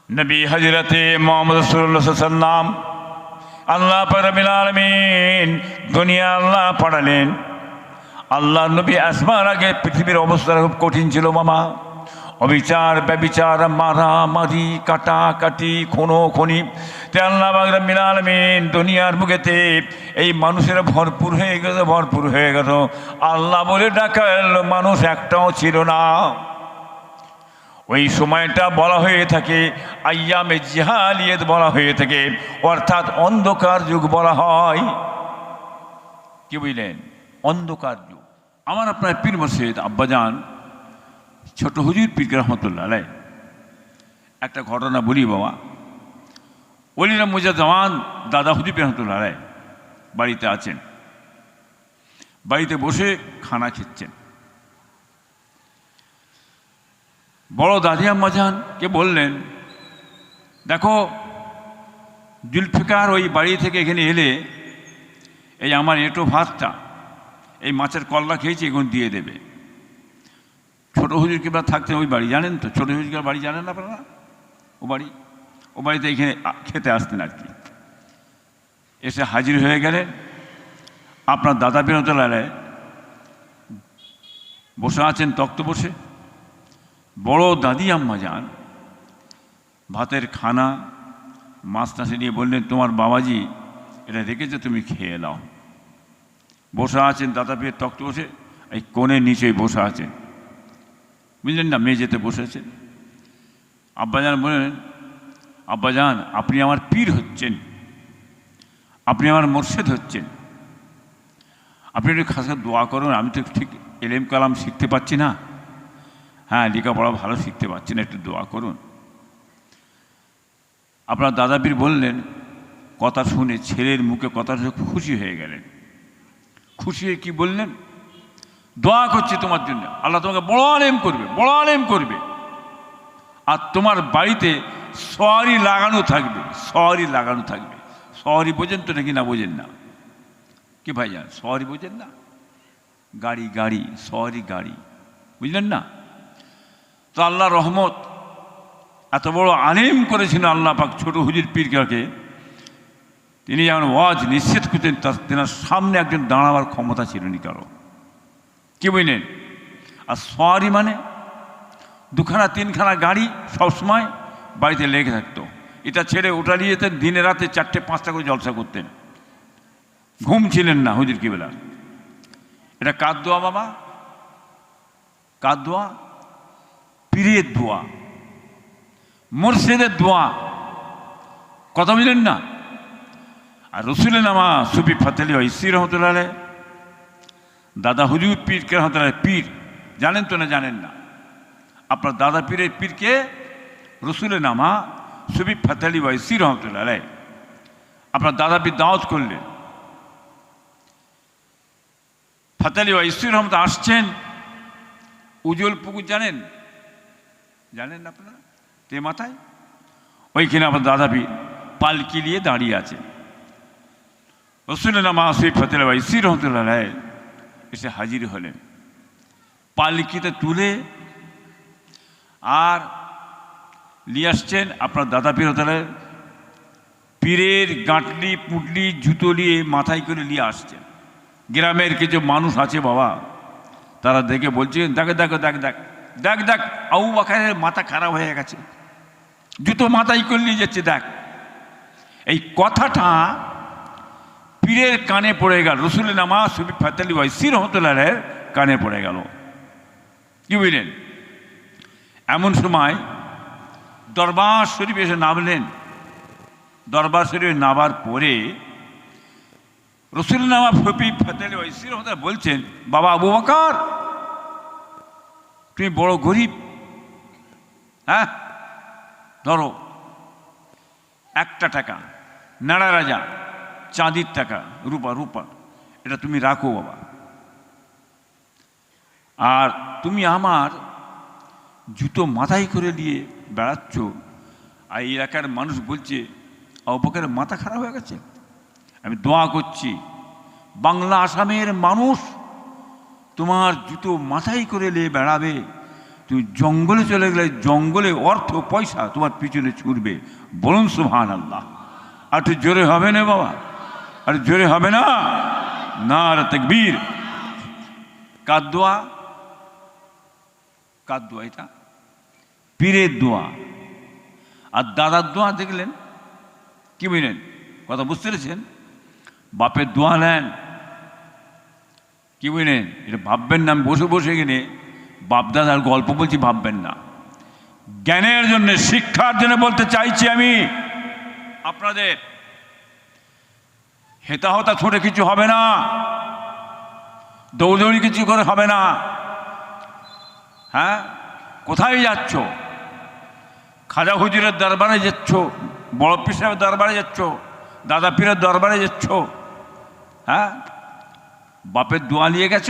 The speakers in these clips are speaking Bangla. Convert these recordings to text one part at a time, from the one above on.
নবী হজরতে মোহাম্মদ রাসূলুল্লাহ সাল্লাল্লাহু আলাইহি ওয়াসাল্লাম আল্লাহ পাক রব্বুল আলামিন দুনিয়া আল্লাহ পাঠালেন। আল্লাহ নবী আসবার আগে পৃথিবীর অবস্থা খুব কঠিন ছিল মামা। অবিচার, ব্যবিচার, মারামারি, কাটাকাটি, খুনোখুনি, তে আল্লাহ পাক রব্বুল আলামিন দুনিয়ার মুখেতে এই মানুষেরা ভরপুর হয়ে গেল। আল্লাহ বলে ডাকাল মানুষ একটাও ছিল না। ওই সময়টা বলা হয়ে থাকে আইয়ামে জাহালিয়াত বলা হয়ে থাকে, অর্থাৎ অন্ধকার যুগ বলা হয়। কি বুঝলেন? অন্ধকার যুগ। আমার আপনার পীর মুর্শিদ আব্বাজান ছোট হুজুর পীর রহমতুল্লাহ আলাইহ একটা ঘটনা বলি বাবা। ওলিরা মুজাজ্জমান দাদা হুজুর পীর রহমতুল্লাহ আলাইহ বাড়িতে আছেন, বাড়িতে বসে খানা খেচ্ছেন। বড় দাদি আম্মাজানকে বললেন, দেখো জুলফিকার ওই বাড়ি থেকে এখানে এলে এই আমার এঁটো ভাতটা, এই মাছের কল্লা খেয়েছি, এখন দিয়ে দেবে। ছোটো হুজুর কিংবা থাকতেন ওই বাড়ি, জানেন তো ছোটো হুজুর বাড়ি জানেন না আপনারা? ও বাড়িতে এখানে খেতে আসতেন আর কি। এসে হাজির হয়ে গেলেন আপনার দাদা বিনতলায় বসে আছেন তক্ত বসে। বড় দাদি আম্মা যান ভাতের খানা মাছ টাছে নিয়ে বললেন, তোমার বাবাজি এটা রেখেছে, তুমি খেয়ে নাও। বসে আছেন দাদা পীর তক্ত বসে, এই কোণের নিচেই বসে আছেন, বুঝলেন না, মেঝেতে বসেছেন। আব্বাজান বললেন, আব্বাজান আপনি আমার পীর হচ্ছেন, আপনি আমার মোর্শেদ হচ্ছেন, আপনি একটু খাস দোয়া করুন। আমি তো ঠিক এলেম কালাম শিখতে পাচ্ছি না, হ্যাঁ লেখাপড়া ভালো শিখতে পাচ্ছি না, একটু দোয়া করুন। আপনার দাদা পীর বললেন, কথা শুনে ছেলের মুখে কথা শুনে খুশি হয়ে গেলেন। খুশি হয়ে কী বললেন? দোয়া করছি তোমার জন্য, আল্লাহ তোমাকে বড় আলেম করবে, বড় আলেম করবে, আর তোমার বাড়িতে সওয়ারি লাগানো থাকবে, সওয়ারি লাগানো থাকবে। সওয়ারি বোঝেন তো নাকি না বোঝেন না? কি ভাইজান সওয়ারি বোঝেন না? গাড়ি গাড়ি সওয়ারি গাড়ি, বুঝলেন না? তো আল্লাহ রহমত, এত বড় আলেম করেছেন আল্লাহ পাক ছোট হুজুর পীরকে। তিনি যেমন ওয়াজ নিশ্চিত করতেন, তেনার সামনে একজন দাঁড়াবার ক্ষমতা ছিল নি কারো। কি বুঝলেন? আর সওয়ারি মানে দুখানা তিনখানা গাড়ি সবসময় বাড়িতে লেগে থাকতো। এটা ছেড়ে ওটা নিয়ে যেতেন, দিনে রাতে 4টে-5টা করে জলসা করতেন, ঘুম ছিলেন না হুজুর কিবেলা। এটা কার দোয়া বাবা? কার দোয়া? পীরের দোয়া, মুর্শিদের দোয়া। কথা বুঝলেন না? আর রসুলের নামা সুফি ফাতেলি ওয়াইসি রহমতুল্লাহ আলাইহ, দাদা হুজুর পীর রহমতুল্লাহ পীর, জানেন তো না জানেন না? আপনার দাদা পীরের পীরকে রসুলের নামা সুফি ফাতেলি ওয়াইসি রহমতুল্লাহ আলাইহ আপনার দাদা পীর দাওয়াত করলেন। ফাতেলি ওয়াইসি রহমত আসছেন উজ্জ্বল পুকুর, জানেন? জানেন না আপনারা? তে মাথায় ওইখানে আমার দাদা পীর পালকি নিয়ে দাঁড়িয়ে আছে। রসুলের নামা সুফি ফাতেলি ওয়াইসি রহমতুল্লাহ আলাইহ এসে হাজির হলেন, পালকিতে তুলে আর নিয়ে আসছেন আপনার দাদা পীর হতেলেন। পীরের গাঁটলি পুটলি জুতো নিয়ে মাথায় করে নিয়ে আসছেন। গ্রামের কিছু মানুষ আছে বাবা, তারা দেখে বলছেন, দেখে দেখো দেখ দেখ দেখ দেখ আবু বকরের মাথা খারাপ হয়ে গেছে, জুতো মাথায় করে নিয়ে যাচ্ছে দেখ। এই কথাটা পীরের কানে পড়ে গেল, রসুলের নামা সুফি ফাতেলি ওয়াইসি রহমতুল্লাহের কানে পড়ে গেল। কি বুঝলেন? এমন সময় দরবার শরীফ এসে নামলেন। দরবার শরীফে নামার পরে রসুলের নামা সুফি ফাতেলি ওয়াইসি রহমতুল্লাহ বলছেন, বাবা আবু বকর তুমি বড় গরিব, হ্যাঁ ধরো 1টা টাকা, নাড়া রাজা চাঁদির টাকা, রূপা, এটা তুমি রাখো বাবা। আর তুমি আমার জুতো মাথায় করে নিয়ে বেড়াচ্ছ, আর এই এলাকার মানুষ বলছে আবু বকরের মাথা খারাপ হয়ে গেছে। আমি দোয়া করছি বাংলা আসামের মানুষ তোমার জুতো মাথায় করে নিয়ে বেড়াবে, তুমি জঙ্গলে চলে গেলে জঙ্গলে অর্থ পয়সা তোমার পিছনে ছুটবে। বলুন সুবহানাল্লাহ। আর একটু জোরে হবে না বাবা? আর জোরে হবে না? নারে তাকবীর। কার দোয়া? কার দোয়া এটা? পীরের দোয়া। আর দাদার দোয়া দেখলেন কি বুঝলেন? কথা বুঝতে পেরেছেন? বাপের দোয়া নেন, কি বুঝলেন? এটা ভাববেন না আমি বসে বসে গেলে বাপ দাদার গল্প বলছি, ভাববেন না। জ্ঞানের জন্য, শিক্ষার জন্য বলতে চাইছি আমি আপনাদের। হেতা হতা ছোটে কিছু হবে না, দৌড়দৌড়ি কিছু করে হবে না। হ্যাঁ, কোথায় যাচ্ছ? খাজা হুজুরের দরবারে যাচ্ছ, বড় পীর সাহেবের দরবারে যাচ্ছ, দাদা পীরের দরবারে যাচ্ছ? হ্যাঁ, বাপের দোয়া নিয়ে গেছ?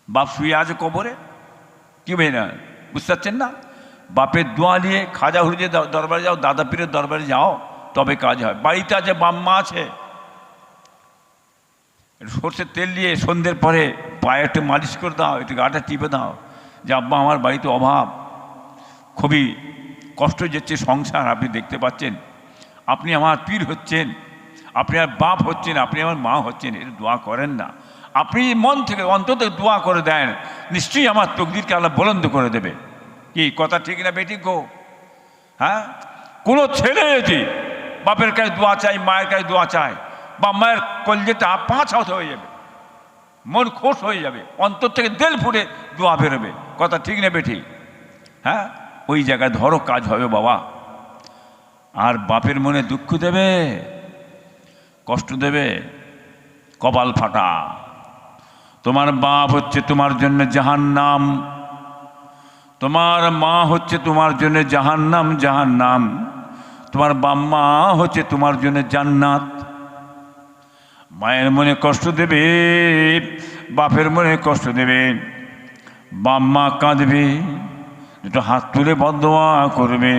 বাপ শুয়ে আছে কবরে, কি না বুঝতে পারছেন না? বাপের দোয়া নিয়ে খাজা হুজুরের দরবারে যাও, দাদা পীরের দরবারে যাও, তবে কাজ হয়। বাড়িতে আছে, বাম্মা আছে, সর্ষের তেল দিয়ে সন্ধ্যের পরে পায়ে একটু মালিশ করে দাও, একটু গাটা টিপে দাও যে আব্বা আমার বাড়িতে অভাব, খুবই কষ্ট যাচ্ছে সংসার। আপনি দেখতে পাচ্ছেন, আপনি আমার পীর হচ্ছেন, আপনি আমার বাপ হচ্ছেন, আপনি আমার মা হচ্ছেন, এটা দোয়া করেন না। আপনি মন থেকে অন্তত দোয়া করে দেন, নিশ্চয়ই আমার তকদিরকে আল্লাহ বুলন্দ করে দেবে। কি কথা ঠিক না বেঠিক গো? হ্যাঁ, কোনো ছেলে যদি বাপের কাছে দোয়া চাই, মায়ের কাছে দোয়া চায়, বা মায়ের কলজেটা 5 হাত হয়ে যাবে, মন খুশ হয়ে যাবে, অন্তর থেকে দিল ফুটে দোয়া বেরোবে। কথা ঠিক না বেঠিক? হ্যাঁ, ওই জায়গায় ধরো কাজ হবে বাবা। আর বাপের মনে দুঃখ দেবে, কষ্ট দেবে, কপাল ফাটা। তোমার বাপ হচ্ছে তোমার জন্য জাহান্নাম, তোমার মা হচ্ছে তোমার জন্য জাহান্নাম, জাহান্নাম। তোমার বাম্মা হচ্ছে তোমার জন্য জান্নাত। মায়ের মনে কষ্ট দেবে, বাপের মনে কষ্ট দেবে, বাম্মা কাঁদবে, দুটো হাত তুলে বদদোয়া করবে,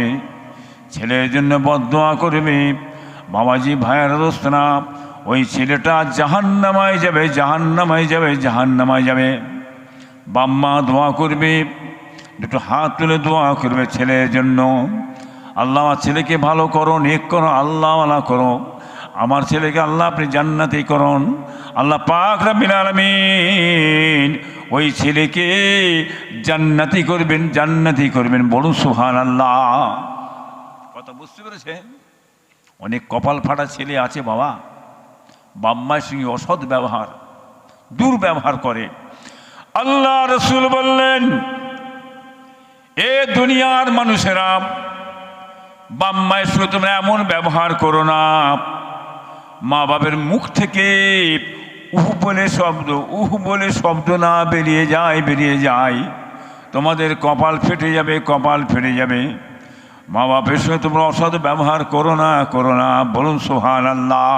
ছেলের জন্য বদদোয়া করবে। বাবাজি ভাইয়ের দোস্ত না, ওই ছেলেটা জাহান্নামায় যাবে, জাহান্নামায় যাবে, জাহান্নামায় যাবে। বাম্মা দোয়া করবে, দুটো হাত তুলে দোয়া করবে ছেলের জন্য, আল্লাহ আমার ছেলেকে ভালো করো, নেক করো, আল্লাহ ওয়ালা করো, আমার ছেলেকে আল্লাহ আপনি জান্নাতি করুন। আল্লাহ পাক রব্বুল আলামিন ওই ছেলেকে জান্নাতি করবেন, জান্নাতি করবেন। বলুন সুবহানাল্লাহ। কথা বুঝতে পেরেছেন? অনেক কপাল ফাটা ছেলে আছে বাবা, বাম্মার সঙ্গে অসৎ ব্যবহার, দুর্ব্যবহার করে। আল্লাহ রাসূল বললেন, এ দুনিয়ার মানুষেরা, বাম্মায়ের সঙ্গে তোমরা এমন ব্যবহার করো না, মা বাবের মুখ থেকে উহ বলে শব্দ না বেরিয়ে যায়, তোমাদের কপাল ফেটে যাবে, কপাল ফেটে যাবে। মা বাপের সঙ্গে তোমরা অসৎ ব্যবহার করো না, করো না। বলুন সুবহানাল্লাহ।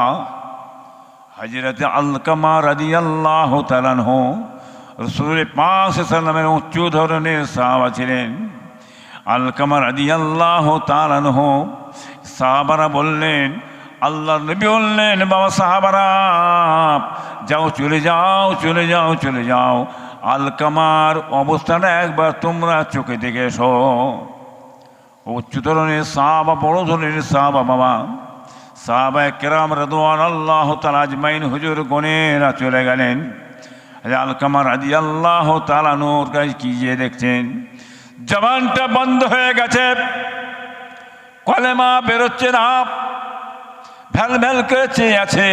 হযরত আলকামা রাদিয়াল্লাহু তাআলা আনহু রাসূল পাক সাল্লাল্লাহু আলাইহি ওয়াসাল্লামের উচ্চ ধরনের সাহাবা ছিলেন। আলকামা রাদিয়াল্লাহু তাআলা আনহু, সাহাবারা বললেন, আল্লাহর নবী বললেন, বাবা সাহাবারা যাও, চলে যাও, চলে যাও, চলে যাও, আলকামার অবস্থাটা একবার তোমরা চোখে দেখে এসো। উচ্চ ধরনের সাহাবা, বড় ধরনের সাহাবা বাবা, সাহাবায়ে কেরাম রাদিয়াল্লাহু তাআলা আজমাইন হুজুর গণেরা চলে গেলেন। আলকামা রাদিয়াল্লাহু তাআলা নূর গায়ে কি যে দেখছেন, জবানটা বন্ধ হয়ে গেছে, কলেমা বেরোচ্ছে না, ভ্যাল ভ্যাল করে চেয়ে আছে,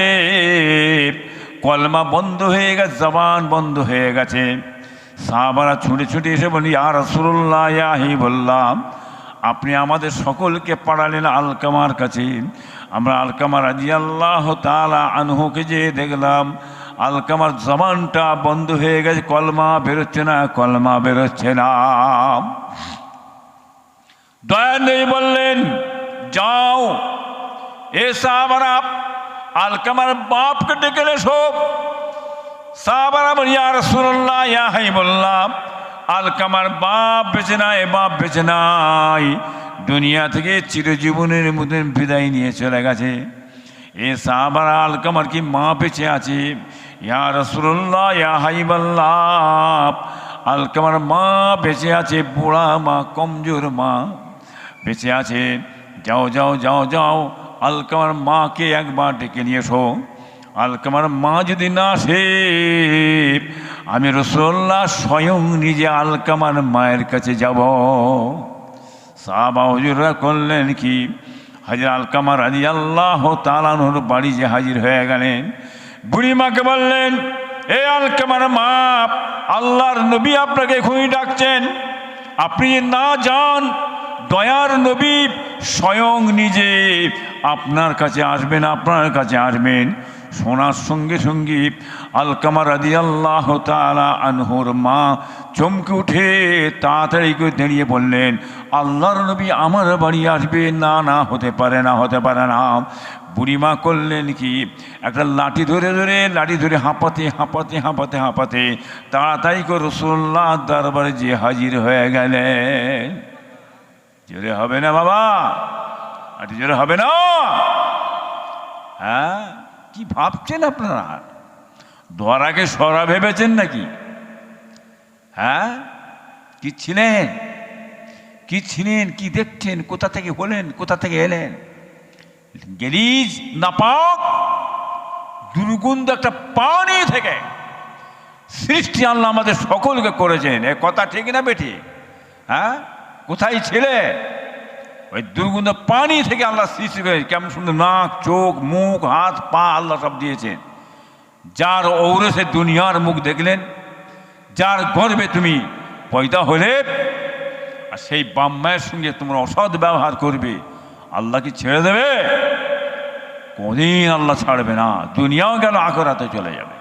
কলমা বন্ধ হয়ে গেছে, জবান বন্ধ হয়ে গেছে। সাহাবারা ছুটে ছুটে এসে বলি, ইয়া রাসূলুল্লাহ, ইয়া হাবিবাল্লাহ, আপনি আমাদের সকলকে পাঠালেন আলকামার কাছে। আমরা আলকামা রাদিয়াল্লাহু তাআলা আনহুকে যে দেখলাম, আলকামার জবানটা বন্ধ হয়ে গেছে, কলমা বেরোচ্ছে না, কলমা বেরোচ্ছে না। দয়া নেই বললেন, যাও, এ সাহাবারা আলকামার বাপকে ডেকে এসো। সাহাবারা বলি, ইয়া রাসূলুল্লাহ, ইয়া হাবিবাল্লাহ, আলকামার বাপ বেঁচে নাই, বাপ বেঁচে নাই, দুনিয়া থেকে চিরজীবনের মতন বিদায় নিয়ে চলে গেছে। এ সাহাবারা আলকামার কি মা বেঁচে আছে? ইয়া রাসূলুল্লাহ, ইয়া হাবিবাল্লাহ, আলকামার মা বেঁচে আছে, বুড়া মা, কমজোর মা বেঁচে আছে। যাও যাও যাও যাও, আলকামার মাকে একবার ডেকে নিয়ে এসো। আলকামার মা যদি না আসে, আমি রাসূলুল্লাহ স্বয়ং নিজে আলকামার মায়ের কাছে যাব। সাহাবা হুজুররা করলেন কি, হাজরত আলকামা রাদিয়াল্লাহু তাআলা আনহুর বাড়ি যে হাজির হয়ে গেলেন। বুড়িমাকে বললেন, এ আলকামার মা, আল্লাহর নবী আপনাকে এখনই ডাকছেন, আপনি না যান, দয়ার নবী স্বয়ং নিজে আপনার কাছে আসবেন, আপনার কাছে আসবেন। শোনার সঙ্গে সঙ্গে আলকামা রাদিয়াল্লাহু তাআলা আনহুর মা চমকে উঠে তাড়াতাড়ি করে দাঁড়িয়ে বললেন, আল্লাহর নবী আমার বাড়ি আসবে? না না, হতে পারে না, হতে পারে না। বুড়িমা করলেন কি, একটা লাঠি ধরে হাঁপাতে হাঁপাতে হাঁপাতে হাঁপাতে তাড়াতাড়ি করে রাসূলুল্লাহ দরবারে যে হাজির হয়ে গেলেন। জোরে হবে না বাবা, আর জোরে হবে না? হ্যাঁ, কি ভাবছেন আপনারা? দোয়ার আগে সরা ভেবেছেন নাকি? হ্যাঁ, কি ছিলেন, কি ছিলেন, কি দেখছেন, কোথা থেকে হলেন, কোথা থেকে এলেন? গেলিজ নাপাক দুর্গন্ধ একটা পানি থেকে সৃষ্টি আল্লাহ আমাদের সকলকে করেছেন। এ কথা ঠিক না বেটি? হ্যাঁ, কোথায় ছিলে? ওই দুর্গন্ধ পানি থেকে আল্লাহ সৃষ্টি করে। কেমন সুন্দর নাক, চোখ, মুখ, হাত, পা আল্লাহ সব দিয়েছেন। যার ঔরসে দুনিয়ার মুখ দেখলেন, যার গর্বে তুমি পয়দা হলে, আর সেই বাম্মায়ের সঙ্গে তোমরা অসৎ ব্যবহার করবে, আল্লাহ কি ছেড়ে দেবে? কোনদিন আল্লাহ ছাড়বে না। দুনিয়াও গেল, আখিরাতে চলে যাবে।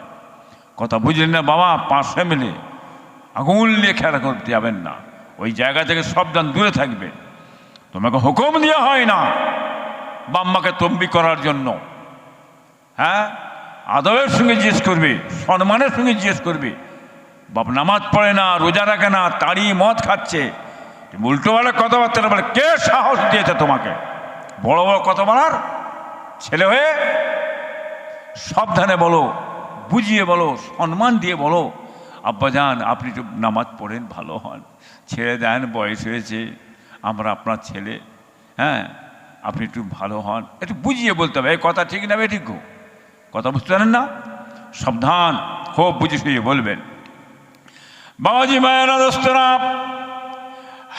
কথা বুঝলেন না বাবা? পাশে মিলে আগুন নিয়ে খেলা করতে যাবেন না। ওই জায়গা থেকে সাবধান, দূরে থাকবে। তোমাকে হুকুম দেওয়া হয় না বাম্মাকে তম্বি করার জন্য। হ্যাঁ, আদবের সঙ্গে জিজ্ঞেস করবে, সম্মানের সঙ্গে জিজ্ঞেস করবে। বাপ নামাজ পড়ে না, রোজা রাখে না, তাড়ি মদ খাচ্ছে, উল্টোবেলা কথাবার্তা বলে, কে সাহস দিয়েছে তোমাকে বড় বড় কথা বলার? ছেলে হয়ে সাবধানে বলো, বুঝিয়ে বলো, সম্মান দিয়ে বলো, আব্বাজান আপনি একটু নামাজ পড়েন, ভালো হন, ছেড়ে দেন, বয়স হয়েছে, আমরা আপনার ছেলে, হ্যাঁ আপনি একটু ভালো হন, একটু বুঝিয়ে বলতে হবে। এই কথা ঠিক না বে? ঠিক কথা বুঝতে পারেন না? সাবধান, খুব বুঝে শুয়ে বলবেন। বাবাজি মায়েরা, দোস্তরা,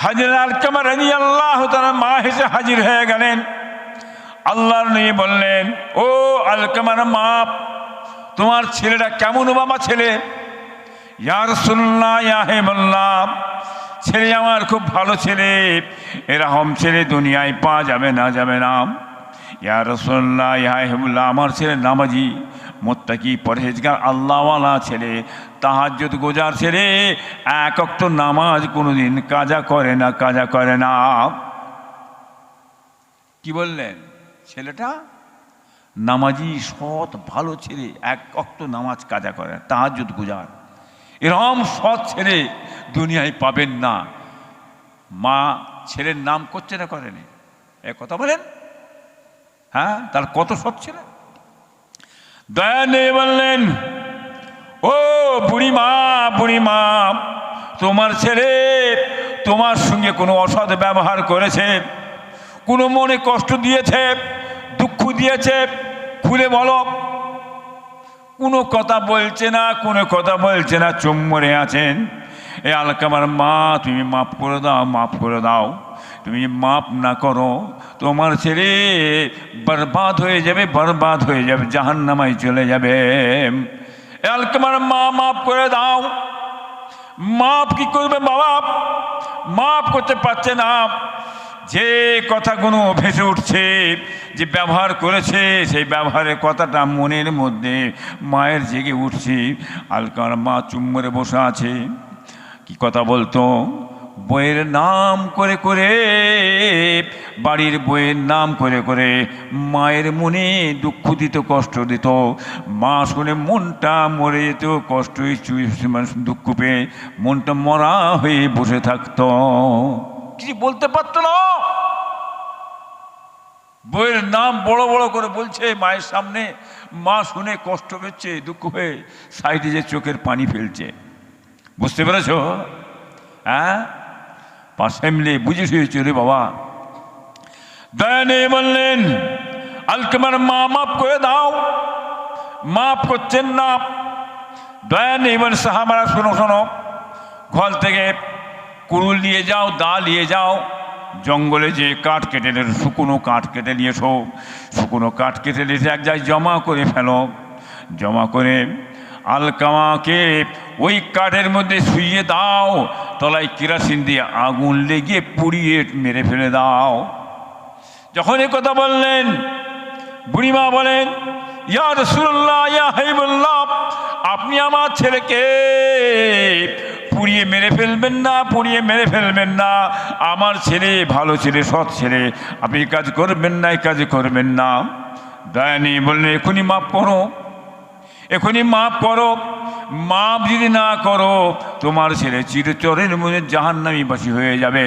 হাজরত আলকামা রাদিয়াল্লাহু তাআলা মা এসে হাজির হয়ে গেলেন। আল্লাহর নবী বললেন, ও আলকামার মা, তোমার ছেলেটা কেমন বাবা ছেলে? ইয়া রাসূলুল্লাহ, ইয়া হাবিবাল্লাহ, ছেলে আমার খুব ভালো ছেলে, এরকম ছেলে দুনিয়ায় পাওয়া যাবে না, যাবে না। ইয়া রাসূলুল্লাহ, ইয়া হাবিবাল্লাহ, আমার ছেলে নামাজি, মুত্তাকি, পরহেজগার, আল্লাহওয়ালা ছেলে, তাহাজ্জুদ গোজার ছেলে, এক ওয়াক্ত নামাজ কোনোদিন কাজা করে না, কাজা করে না। কি বললেন? ছেলেটা নামাজি, সৎ, ভালো ছেলে, এক ওয়াক্ত নামাজ কাজা করে, তাহাজ্জুদ গোজার। এরকম সৎ ছেলে দুনিয়ায় পাবেন না। মা ছেলের নাম করছে না, করেনি? এ কথা বলেন। হ্যাঁ, তার কত সৎ ছেলে। দয়া নেই বললেন, ও বুড়িমা, বুড়িমা, তোমার ছেলে তোমার সঙ্গে কোনো অসৎ ব্যবহার করেছে, কোনো মনে কষ্ট দিয়েছে, দুঃখ দিয়েছে? খুলে বলো। কোনো কথা বলছে না, কোনো কথা বলছে না, চুপ মরে আছেন। এ আলকামার মা, তুমি মাফ করে দাও, মাফ করে দাও। তুমি মাফ না করো, তোমার ছেলে বরবাদ হয়ে যাবে, বরবাদ হয়ে যাবে, জাহান্নামায় চলে যাবে। এ আলকামার মা, মাফ করে দাও। মাফ কি করবে বাবা? মাফ করতে পারছে না। যে কথাগুলো ভেসে উঠছে, যে ব্যবহার করেছে, সেই ব্যবহারের কথাটা মনের মধ্যে মায়ের জেগে উঠছে। আলকামার মা চুপ করে বসে আছে। কি কথা বলতো? বইয়ের নাম করে করে, বাড়ির বইয়ের নাম করে করে মায়ের মনে দুঃখ দিত, কষ্ট দিত। মা শুনে মনটা মরে যেত, কষ্ট, দুঃখ পেয়ে মনটা মরা হয়ে বসে থাকতো, কিছু বলতে পারতো না। বইয়ের নাম বড় বড় করে বলছে মায়ের সামনে, মা শুনে কষ্ট পেচ্ছে, দুঃখ হয়ে সাইডে যে চোখের পানি ফেলছে। বুঝতে পেরেছ? হ্যাঁ, পাশে মিলে বুঝে শুয়েছে রে বাবা। দয়া নেই বললেন, আলকামার মা মাফ করে দাও। মাফ করছেন না। দয়া নেই বলেন, সাহাবারা শোনো শোনো, ঘর থেকে কুড়ুল নিয়ে যাও, দা নিয়ে যাও, জঙ্গলে যে কাঠ কেটে নিয়ে, শুকনো কাঠ কেটে নিয়ে এসো। শুকনো কাঠ কেটে নিয়ে এক জায়গায় জমা করে ফেলো। জমা করে আলকামাকে ওই কাঠের মধ্যে শুইয়ে দাও, তলায় কেরাসিন দিয়ে আগুন লেগে পুড়িয়ে মেরে ফেলে দাও। যখন এ কথা বললেন, বুড়িমা বলেন, ইয়া রাসূলুল্লাহ, ইয়া হাবিবাল্লাহ, আপনি আমার ছেলেকে পুড়িয়ে মেরে ফেলবেন না, পুড়িয়ে মেরে ফেলবেন না। আমার ছেলে ভালো ছেলে, সৎ ছেলে, আপনি কাজ করবেন না, এই কাজ করবেন না। দয়া নেই বললেন, এখনই মাফ করো, এখনই মাফ করো। মাফ যদি না করো, তোমার ছেলে চিরচরের মধ্যে জাহান্নামীবাসী হয়ে যাবে।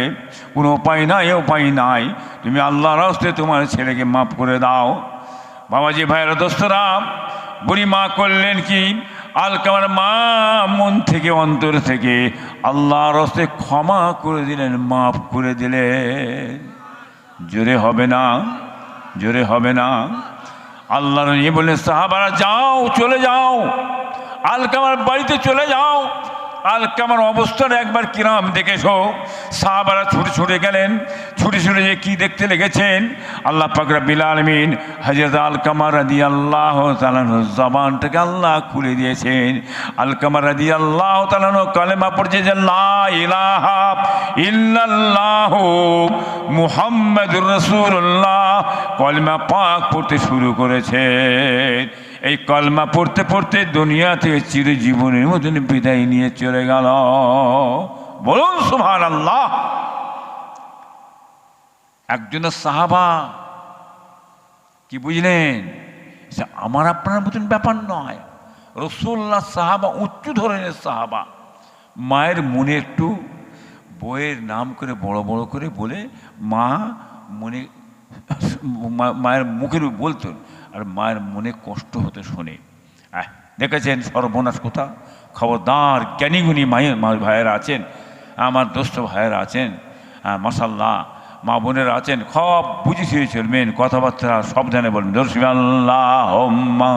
কোনো উপায় নাই, উপায় নাই। তুমি আল্লাহর রাস্তায় তোমার ছেলেকে মাফ করে দাও। বাবাজি, ভাইয়েরা, দোস্তরা, বুড়ি মা করলেন কি? আলকামার মা মন থেকে, অন্তর থেকে আল্লাহর রাস্তায় ক্ষমা করে দিলেন, মাফ করে দিলেন। জোরে হবে না, জোরে হবে না। আল্লাহ নবী বললেন, সাহাবারা যাও, চলে যাও, আলকামার বাড়িতে চলে যাও। আলকামার অবস্থাটা একবার কিরাম দেখেছো। সাহাবারা ছুটে ছুটে গেলেন। ছুটে ছুটে যে কী দেখতে লেগেছেন, আল্লাহ পাক রব্বুল আলামিন হযরত আলকামা রাদিয়াল্লাহু তাআলা জবানটাকে আল্লাহ খুলে দিয়েছেন। আলকামা রাদিয়াল্লাহু তাআলা কালেমা পড়ছে যে লা ইলাহা ইল্লাল্লাহু মুহাম্মাদুর রাসূলুল্লাহ, কলেমা পাক পড়তে শুরু করেছেন। এই কলমা পড়তে পড়তে দুনিয়া থেকে চিরজীবনের মতন বিদায় নিয়ে চলে গেল। বলুন সুবহানাল্লাহ। একজন সাহাবা, কি বুঝলেন? আমার আপনার মতন ব্যাপার নয়। রাসূলুল্লাহ সাহাবা, উচ্চ ধরনের সাহাবা। মায়ের মনে একটু বইয়ের নাম করে বড় বড় করে বলে মা মনে, মায়ের মুখের বলতেন, আর মায়ের মনে কষ্ট হতে শুনে। দেখেছেন সর্বনাশ কোথা? খবরদার, জ্ঞানীগুণী মায়ের ভাইয়েরা আছেন, আমার দোস্ত ভাইয়েরা আছেন, মাশাআল্লাহ, মা বোনেরা আছেন, সব বুঝে শুয়ে চলবেন, কথাবার্তা সাবধানে বলবেন। আল্লাহুম্মা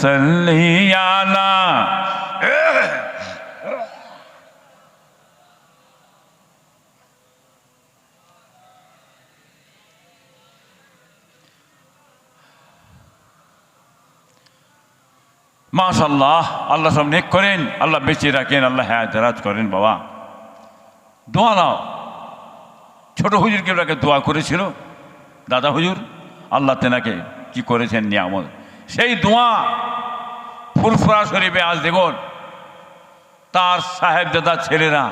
সাল্লি আলা। মাশাআল্লাহ, আল্লাহ সব নেক করেন, আল্লাহ বেঁচে রাখেন, আল্লাহ হায়াত দারাজ করেন। বাবা, দোয়া নাও। ছোট হুজুরকে ওনাকে দোয়া করেছিল দাদা হুজুর, আল্লাহ তেনাকে কি করেছেন নিয়ামত। সেই দোয়া ফুরফুরা শরীফে আজ দেখুন তার সাহেব দাদা ছেলেরা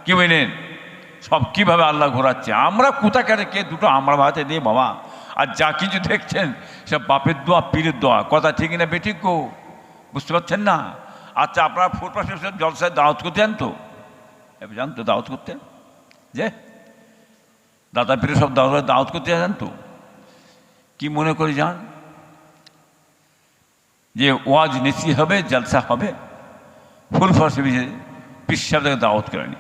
কি বলেন, সব কিভাবে আল্লাহ ঘোরাচ্ছে। আমরা কোথাকারে কে দুটো আমরা ভাতে দিয়ে বাবা, আর যা কিছু দেখছেন সব বাপের দোয়া, পীরের দোয়া। কথা ঠিক না বেঠিক গো? বুঝতে পারছেন না? আচ্ছা, আপনারা ফুরফুরা শরীফ জলসায় দাওয়াত করতে জানতো? জানতো দাওয়াত করতে? যে দাদা পীরের সব দাওয়াত করতে জানতো? কি মনে করে যান যে ওয়াজ নিশ্চিত হবে, জলসা হবে? ফুরফুরা শরীফে পীর সাহেব থেকে দাওয়াত করেনি।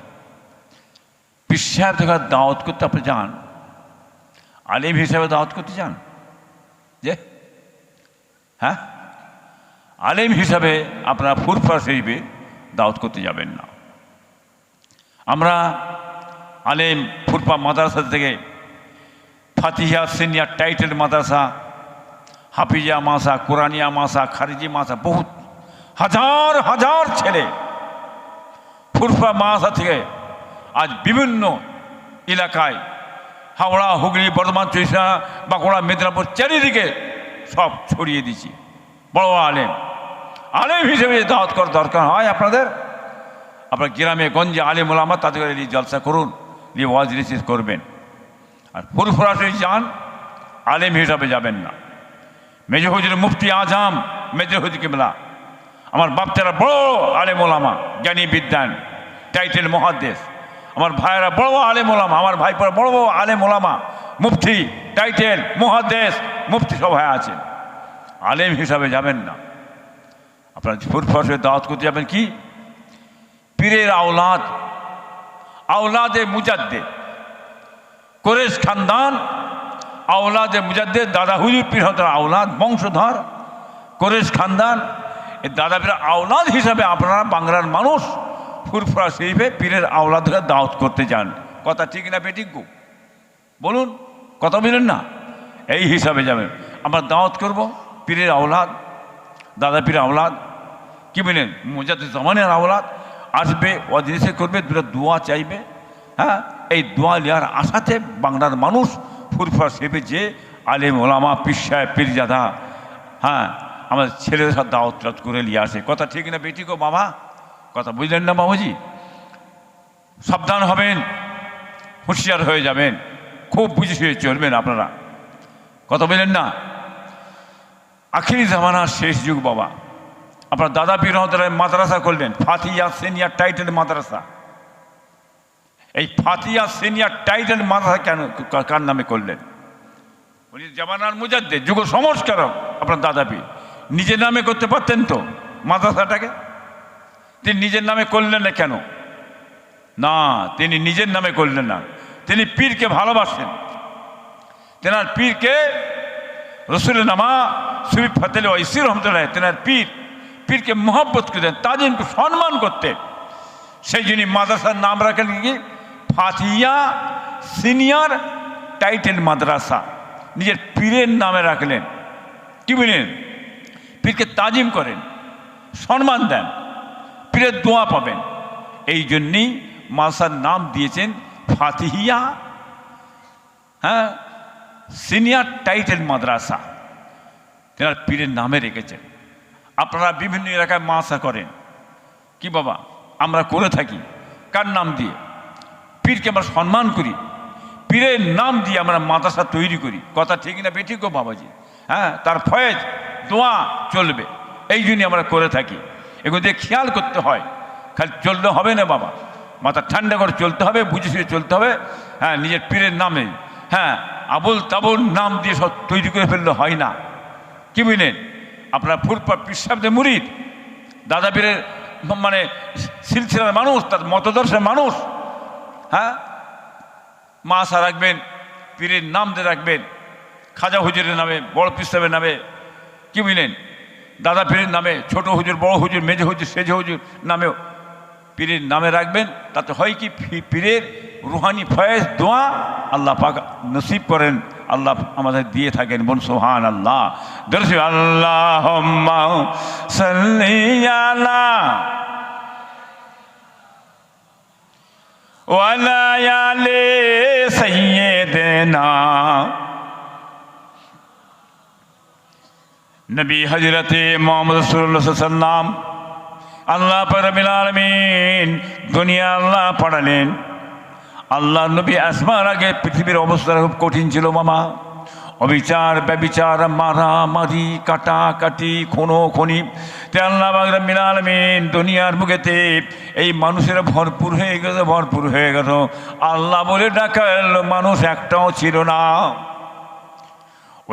পীর সাহেব থেকে দাওয়াত করতে আপনি যান, আলিম হিসাবে দাওয়াত করতে যান? যে হ্যাঁ, আলিম হিসাবে আপনারা ফুরফুরা শরীফে দাওয়াত করতে যাবেন না। আমরা আলিম ফুরফা মাদ্রাসা থেকে ফাতিহা সিনিয়র টাইটেল মাদ্রাসা, হাফিজা মাসা, কোরআনিয়া মাসা, খারিজি মাসা, বহুত হাজার হাজার ছেলে ফুরফা মাদ্রাসা থেকে আজ বিভিন্ন এলাকায়, হাওড়া, হুগলি, বর্ধমান, চুইসা, বাঁকুড়া, মেদিনীপুর, চারিদিকে সব ছড়িয়ে দিচ্ছি। বড় আলেম, আলেম হিসেবে দাওয়াত করার দরকার হয় আপনাদের। আপনার গ্রামে গঞ্জে আলেম ওলামা, তাদের জলসা করুন, নিয়ে ওয়াজ রিসিভ করবেন। আর ফুরফুরা শরীফ যান, আলেম হিসাবে যাবেন না। মেজর হুজুর মুফতি আজম মেজর হুজুর কিবলা, আমার বাপচারা বড় আলেম ওলামা, জ্ঞানী বিদ্যান, টাইটেল মুহাদ্দিস। আমার ভাইয়েরা বড় আলেম ওলামা, আমার ভাইপোরা বড় বড় আলেম ওলামা, মুফতি, টাইটেল, মুহাদ্দিস, মুফতি সব ভাই আছেন। আলেম হিসাবে যাবেন না। আপনারা ফুরফুরা শরীফ দাওয়াত করতে যাবেন কি? পীরের আওলাদ, আওলাদে মুজাদ্দেদ, কুরাইশ খানদান, আওলাদে মুজাদ্দেদ, দাদা হুজুর পীর হজরতের আওলাদ, বংশধর কুরাইশ খানদান। এই দাদা পীরের আওলাদ হিসাবে আপনারা বাংলার মানুষ ফুরফুরা শরীফে পীরের আওলাদকে দাওয়াত করতে যান। কথা ঠিক না বেঠিক গো? বলুন, কথা বলেন না? এই হিসাবে যাবেন। আমরা দাওয়াত করব পীরের আওলাদ, দাদা পীরের আওলাদ, কি বলেন, মুজাদ্দিদ জামানের আওলাদ আসবে, অজিনিসে করবে, দুটো দোয়া চাইবে। হ্যাঁ, এই দোয়া নেওয়ার আশাতে বাংলার মানুষ ফুরফুরা শরীফে যে আলেম ওলামা পীর সাহেব পীরজাদা, হ্যাঁ, আমাদের ছেলেদের সাথে দাওয়াত করে নিয়ে আসে। কথা ঠিক না বেটি গো বাবা? কথা বুঝলেন না বাবুজি? সাবধান হবেন, হুঁশিয়ার হয়ে যাবেন, খুব বুঝে শুয়ে চলবেন আপনারা। কথা বললেন না? আখিরি জামানার শেষ যুগ বাবা। আপনার দাদা পীর রহমতুল্লাহ মাদ্রাসা করলেন, ফাতিয়া সিনিয়র টাইটেল মাদ্রাসা। এই ফাতিয়া সিনিয়র টাইটেল মাদ্রাসা কেন, কার নামে করলেন? উনি জামানার মুজাদ্দিদ, যুগ সংস্কারক আপনার দাদা পীর। নিজের নামে করতে পারতেন তো মাদ্রাসাটাকে, তিনি নিজের নামে করলেন না কেন? না, তিনি নিজের নামে করলেন না, তিনি পীরকে ভালোবাসেন। তেনার পীরকে রসুলের নামা সুফি ফতেল ওয়াইসি রহমতুল্লাহ, তেনার পীরকে মোহব্বত করতেন, তাজিমকে সম্মান করতেন। সেই জন্য মাদ্রাসার নাম রাখলেন কি? ফাতিয়া সিনিয়র টাইটেল মাদ্রাসা। নিজের পীরের নামে রাখলেন। কি বলেন? পীরকে তাজিম করেন, সম্মান দেন, পীরের দোয়া পাবেন। এই জন্যেই মাদ্রাসার নাম দিয়েছেন ফাতিহিয়া, হ্যাঁ, সিনিয়র টাইটেল মাদ্রাসা। তেনার পীরের নামে রেখেছেন। আপনারা বিভিন্ন এলাকায় মাদ্রাসা করেন, কি বাবা? আমরা করে থাকি। কার নাম দিয়ে? পীরকে আমরা সম্মান করি, পীরের নাম দিয়ে আমরা মাদ্রাসা তৈরি করি। কথা ঠিক না বেঠিক গো বাবাজি? হ্যাঁ, তার ফয়েজ দোয়া চলবে, এই জন্যই আমরা করে থাকি। এগুলো দিয়ে খেয়াল করতে হয়, খালি চললে হবে না বাবা, মাথা ঠান্ডা করে চলতে হবে, বুঝে শুয়ে চলতে হবে। হ্যাঁ, নিজের পীরের নামে, হ্যাঁ, আবুল তাবুল নাম দিয়ে সব তৈরি করে ফেললে হয় না। কি বুঝলেন? আপনার ফুরফুরা পীর সাহেবদের মুরিদ, দাদা পীরের মানে সিলসিলার মানুষ, তার মতদর্শের মানুষ। হ্যাঁ, মাসা রাখবেন, পীরের নাম দিয়ে রাখবেন, খাজা হুজুরের নামে, বড় পীর সাহেবের নামে। কি বুঝলেন? দাদা পীরের নামে, ছোট হুজুর, বড় হুজুর, মেজে হুজুর, সেজে হুজুর নামেও পীরের নামে রাখবেন। তাতে হয় কি? পীরের রুহানি ফয়েজ দোয়া আল্লাহ পাক নসিব করেন, আল্লাহ আমাদের দিয়ে থাকেন। বল সুবহান আল্লাহ। দরুদ আল্লাহুম্মা সাল্লি আলা ওয়া আলা আলি সাইয়্যিদিনা নবী হযরতে মুহাম্মদ রাসূলুল্লাহ সাল্লাল্লাহু আলাইহি ওয়াসাল্লাম। আল্লাহ রাব্বুল আলামিন দুনিয়া আল্লাহ পাঠালেন। আল্লাহ নবী আসবার আগে পৃথিবীর অবস্থা খুব কঠিন ছিল মামা। অবিচার, ব্যবিচার, মারামারি, কাটাকাটি, খুনোখুনি। তে আল্লাহ রাব্বুল আলামিন দুনিয়ার মুখেতে এই মানুষেরা ভরপুর হয়ে গেল। আল্লাহ বলে ডাকাল মানুষ একটাও ছিল না।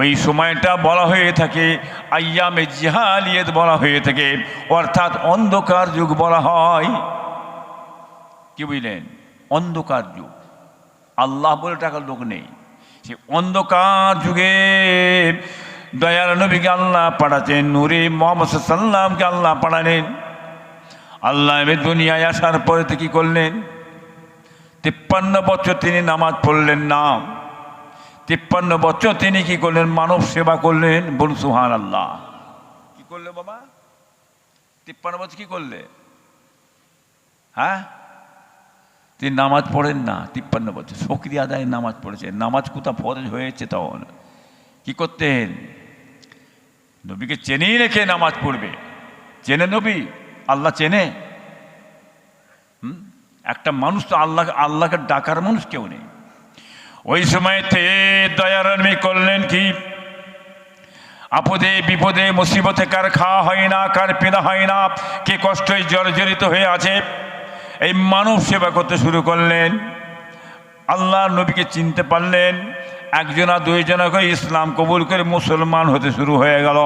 ওই সময়টা বলা হয়ে থাকে আইয়ামে জাহালিয়াত বলা হয়ে থাকে, অর্থাৎ অন্ধকার যুগ বলা হয়। কি বুঝলেন? অন্ধকার যুগ। আল্লাহ বলে টাকার লোক নেই। সে অন্ধকার যুগে দয়াল নবীকে আল্লাহ পাঠাচ্ছেন, নূরে মুহাম্মদ সাল্লাল্লাহু আলাইহি ওয়াসাল্লামকে আল্লাহ পাঠালেন। আল্লাহ দুনিয়ায় আসার পরে তো কি করলেন? 53 বছর তিনি নামাজ পড়লেন না। 53 বছর তিনি কি করলেন? মানব সেবা করলেন। বলুন সুবহানাল্লাহ। কি করলে বাবা? 53 বছর কি করলে? হ্যাঁ, তিনি নামাজ পড়েন না 53 বছর, শুকরিয়া আদায় নামাজ পড়েছেন। নামাজ কোথা ফরজ হয়েছে তখন কি করতেন? নবীকে চেনেই রেখে নামাজ পড়বে। চেনে নবী? আল্লাহ চেনে? একটা মানুষ তো আল্লাহকে ডাকার মানুষ কেউ নেই। ওই সময়তে দয়ার নবী করলেন কি? আপদে বিপদে মুসিবতে কার খাওয়া হয় না, কার পেদা হয় না, কে কষ্টে জর্জরিত হয়ে আছে, এই মানব সেবা করতে শুরু করলেন। আল্লাহ নবীকে চিনতে পারলেন। একজনা দুইজনা করে ইসলাম কবুল করে মুসলমান হতে শুরু হয়ে গেল।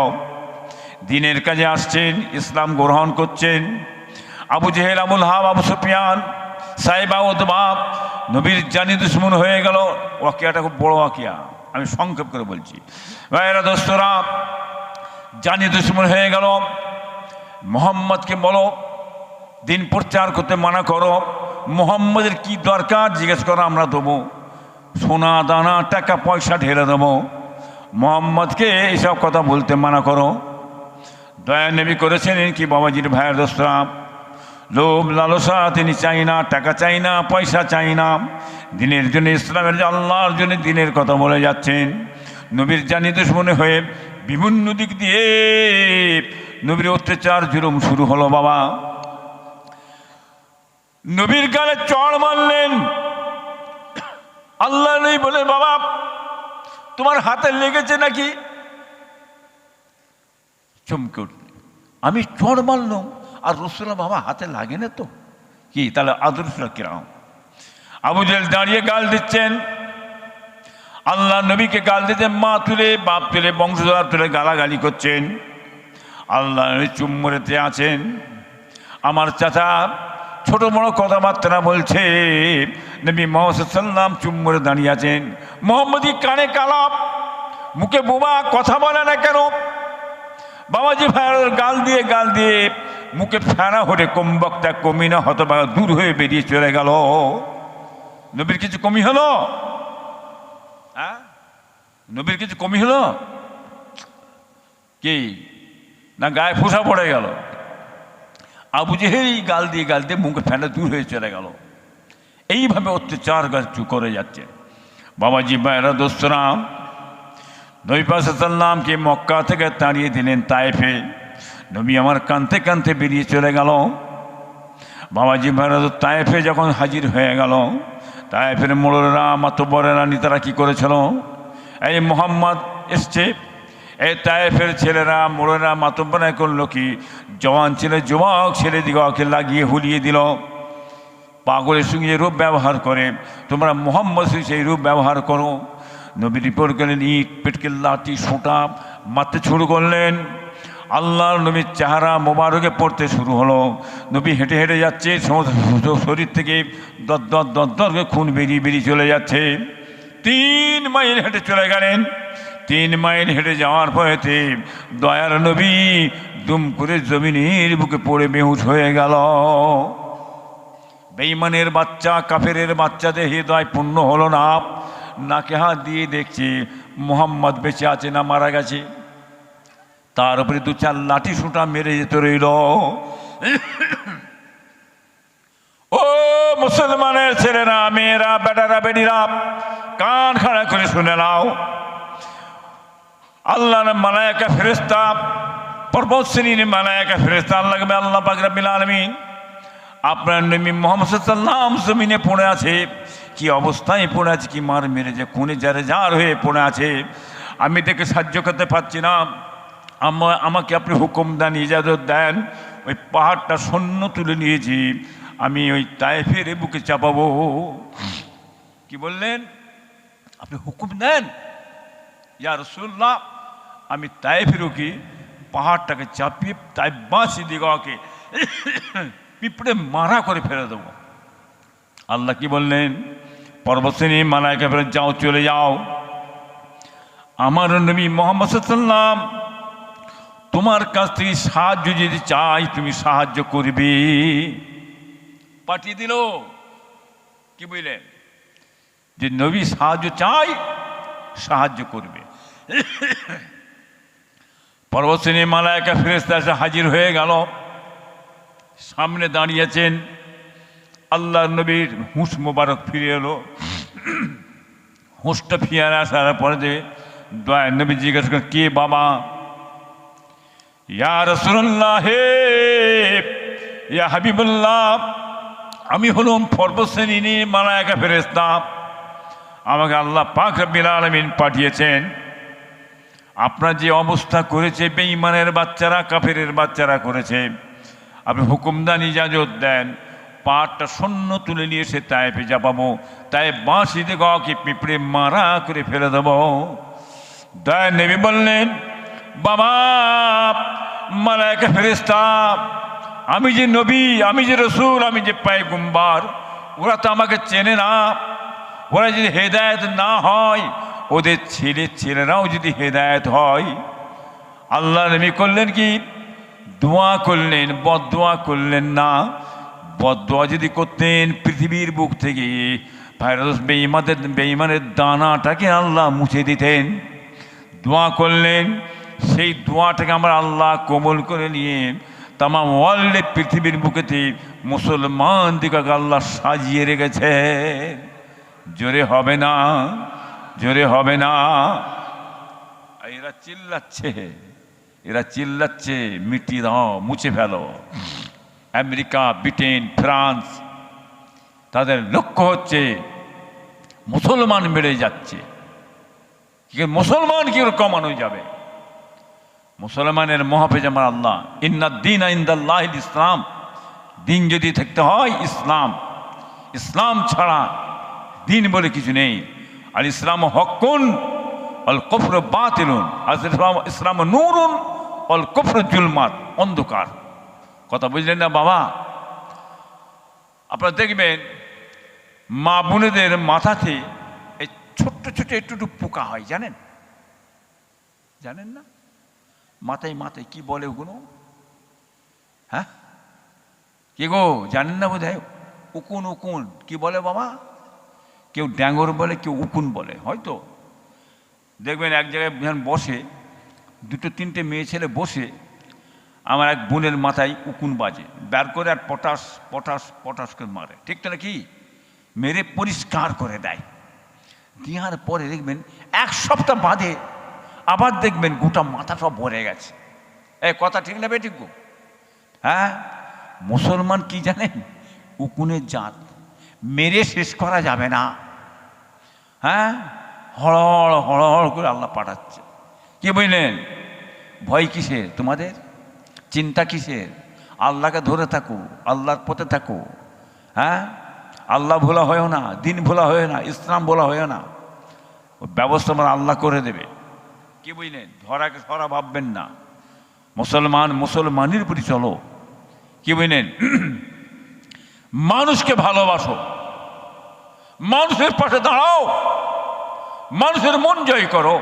দিনের কাজে আসছেন, ইসলাম গ্রহণ করছেন। আবু জেহেল, আবুল হাব, আবু সুফিয়ান, সাইবা, উতবা নবীর জানি দুশ্মন হয়ে গেল। ওয়াকিয়াটা খুব বড় ওয়াকিয়া, আমি সংক্ষেপ করে বলছি। ভাইয়েরা দোস্তরা, জানি দুশ্মন হয়ে গেল। মোহাম্মদকে বলো দিন প্রচার করতে মানা করো। মোহাম্মদের কি দরকার জিজ্ঞেস করো, আমরা দেবো। সোনা দানা টাকা পয়সা ঢেলে দেবো। মোহাম্মদকে এইসব কথা বলতে মানা করো। দয়া নবী করেছেন কি বাবাজির ভাইয়ের দোস্তরা? লোভ লালসা তিনি চাই না, টাকা চাই না, পয়সা চাই না। দিনের জন্য, ইসলামের আল্লাহর জন্য দিনের কথা বলে যাচ্ছেন। নবীর জানি দুশমনে হয়ে বিভিন্ন দিক দিয়ে নবীর অত্যাচার জুলুম শুরু হলো। বাবা নবীর গালে চড় মারলেন। আল্লাহ নেই বলে, বাবা তোমার হাতে লেগেছে নাকি? চমকে উঠল, আমি চড় মারলাম আর রসুল্লাহ বাবা হাতে লাগে না তো কি? তাহলে আদর্শটা কিরকম? আবু জেহেল দাঁড়িয়ে গাল দিচ্ছেন, আল্লাহ নবীকে গাল দিচ্ছেন, মা তুলে বাপ তুলে বংশধর তুলে গালাগালি করছেন। আল্লাহ চুম্বরেতে আছেন। আমার চাচা ছোট বড় কথাবার্তা বলছে। নবী মুহাম্মদ সাল্লাম চুম্বরে দাঁড়িয়ে আছেন। মোহাম্মদী কানে কালাপ, মুখে বোমা, কথা বলে না কেন? বাবাজি ভাইয়ের গাল দিয়ে মুখে ফেরা হলে কমবক্তা কমি না হতবা দূর হয়ে বেরিয়ে চলে গেল। নবীর কিছু কমি হলো? নবীর কিছু কমি হলো কি না? গায়ে ফোসা পড়ে গেল। আবু জেহেল গাল দিয়ে মুখে ফেনা দূর হয়ে চলে গেল। এইভাবে অত্যাচার করে যাচ্ছে। বাবাজি ভাইয়েরা দোস্তরা, নবী পাক সাল্লামকে মক্কা থেকে তাড়িয়ে দিলেন তায়েফে। নবী আমার কাঁদতে কাঁদতে বেরিয়ে চলে গেল। বাবাজি ভাইয়েরা তায়েফে যখন হাজির হয়ে গেল, তায়েফের মোড়েরা মাতব্বরেরা নেতারা কী করেছিল? এই মোহাম্মদ এসছে, এই তায়েফের ছেলেরা মোড়েরা মাতব্বরা করলো কি? জওয়ান ছেলে যুবক ছেলে দিগকে লাগিয়ে হুলিয়ে দিল। পাগলের সঙ্গে রূপ ব্যবহার করে, তোমরা মোহাম্মদ সেই রূপ ব্যবহার করো। নবীর রিপোর্ট করলেন, ইট পেটকে লাঠি সোঁটা মারতে শুরু করলেন। আল্লাহর নবীর চেহারা মোবারকে পড়তে শুরু হলো। নবী হেঁটে হেঁটে যাচ্ছে, সমস্ত শরীর থেকে দর খুন বেরিয়ে চলে যাচ্ছে। 3 মাইল হেঁটে চলে গেলেন। 3 মাইল হেঁটে যাওয়ার পরেতে দয়ার নবী দুম করে জমিনের বুকে পড়ে বেহুশ হয়ে গেল। বেঈমানের বাচ্চা, কাফেরের বাচ্চাদের হৃদয় পূর্ণ হলো না। নাকে হাত দিয়ে দেখছে মোহাম্মদ বেঁচে আছে না মারা গেছে। তার উপরে 2-4 লাঠি সুটা মেরে যেতে রইল। ও মুসলমানের ছেলেরা, মেয়েরা, বেটারা, বেটিরা, কান খাড়া করে শুনে নাও। আল্লাহর মালায়েকা ফেরেশতা, পর্বত শ্রেণীর মালায়েকা ফেরেশতা আল্লাহ পাক রব্বুল আলামিন আপনার নবী মুহাম্মদ সাল্লাল্লাহু আলাইহি জমিনে পড়ে আছে। কি অবস্থায় পড়ে আছে, কি মার মেরে যে খুনে জার হয়ে পড়ে আছে। আমি দেখে সাহায্য করতে পারছি না। আমাকে আপনি হুকুম দেন, ইজাজত দেন। ওই পাহাড়টা সৈন্য তুলে নিয়েছি, আমি ওই তায়েফের বুকে চাপাবো। কি বললেন? আপনি হুকুম দেন ইয়া রাসূলুল্লাহ, আমি তায়েফের কি পাহাড়টাকে চাপিয়ে তাইফবাসী দিগকে পিঁপড়ে মারা করে ফেলে দেব। আল্লাহ কি বললেন? পর্বতশ্রেণী মালায়েকা ফেলে যাও, চলে যাও। আমার নবী মুহাম্মদ সাল্লাল্লাহু আলাইহি ওয়াসাল্লাম তোমার কাছ থেকে সাহায্য যদি চাই তুমি সাহায্য করবে। পাঠিয়ে দিল। কি বললেন? যে নবী সাহায্য চাই, সাহায্য করবে। পর্বতশ্রেণী মালায়েকা ফেরেশতা এসে হাজির হয়ে গেল। সামনে দাঁড়িয়েছেন। আল্লাহ নবীর হুঁশ মোবারক ফিরে এলো। হুঁশটা ফিরে আসার পরে যে দয়া নবী জিজ্ঞেস করেন, কে বাবা? ইয়া রাসূলুল্লাহ, হে ইয়া হাবিবুল্লাহ, আমি হলাম পর্বতশ্রেণী মালায়েকা ফেরেশতা। আমাকে আল্লাহ পাক রব্বুল আলামিন পাঠিয়েছেন। আপনার যে অবস্থা করেছে বেঈমানের বাচ্চারা, কাফেরের বাচ্চারা করেছে, আপনি হুকুম দেন, ইজাজত দেন, পাহাড়টা সৈন্য তুলে নিয়ে এসে তায়েফে যাবো। তায়েফ বাসীতে গকে পিঁপড়ে মারা করে ফেলে দেব। দয়া নবী বললেন, বাবা মালায়েকা ফেরেশতা, আমি যে নবী, আমি যে রসুল, আমি যে পয়গম্বর, ওরা তো আমাকে চেনে না। ওরা যদি হেদায়েত না হয়, ওদের ছেলেরাও যদি হেদায়েত হয়, আল্লাহ নবী করলেন কি? দোয়া করলেন, বদদোয়া করলেন না। বদদোয়া যদি করতেন, পৃথিবীর বুক থেকে ভাইরাস বেঈমানের দানাটাকে আল্লাহ মুছে দিতেন। দোয়া করলেন, সেই দোয়াটাকে আমরা আল্লাহ কবুল করে নিয়ে তামাম ওয়ার্ল্ডে, পৃথিবীর বুকেতে মুসলমান দিকে আল্লাহ সাজিয়ে রেখেছে। জোরে হবে না? জোরে হবে না? এরা চিল্লাচ্ছে মিটিয়ে দাও, মুছে ফেলো। আমেরিকা, ব্রিটেন, ফ্রান্স, তাদের লক্ষ্য হচ্ছে মুসলমান বেড়ে যাচ্ছে। মুসলমান কি করে কমানো যাবে? মুসলমানের মহাফেজ আমার আল্লাহ। ইন্নাদ-দীনা ইনদাল্লাহিল ইসলাম। দিন যদি থাকতে হয় ইসলাম। ইসলাম ছাড়া দিন বলে কিছু নেই। আর ইসলাম হক্কুন অল কুফর বাতিলুন। আর ইসলাম নূরুন অল কুফর জুলমাত, অন্ধকার। কথা বুঝলেন না বাবা? আপনারা দেখবেন মা বোনেদের মাথাতে এই ছোট্ট ছোট্ট একটু পোকা হয়, জানেন? জানেন না? মাথায় মাথায় কি বলে ওগুলো? হ্যাঁ, কি গো জানেন না বোধ হয়? উকুন, উকুন কি বলে বাবা? কেউ ড্যাঙ্গর বলে, কেউ উকুন বলে হয়তো। দেখবেন এক জায়গায় বসে, দুটো তিনটে মেয়ে ছেলে বসে, আমার এক বোনের মাথায় উকুন বাজে, বের করে আর পটাশ পটাশ পটাশ করে মারে। ঠিক তো নাকি? মেরে পরিষ্কার করে দেয়। দেওয়ার পরে দেখবেন এক সপ্তাহ বাদে আবার দেখবেন গোটা মাথা সব ভরে গেছে। এই কথা ঠিক না বেঠিক গো? হ্যাঁ, মুসলমান কি জানেন? উকুনের জাত, মেরে শেষ করা যাবে না। হ্যাঁ, হড় হড় করে আল্লাহ পাঠাচ্ছে। কি বুঝলেন? ভয় কিসের তোমাদের? চিন্তা কিসের? আল্লাহকে ধরে থাকো, আল্লাহর পথে থাকো। হ্যাঁ, আল্লাহ ভোলা হয়েও না, দিন ভোলা হয়ে না, ইসলাম ভোলা হয়েও না। ও ব্যবস্থা আমার আল্লাহ করে দেবে। কি বুঝলেন? ধরাকে সরা ভাববেন না। মুসলমান মুসলমানের প্রতি চলো। কি বুঝলেন? মানুষকে ভালোবাসো, মানুষের পাশে দাঁড়াও, মানুষের মন জয় করো।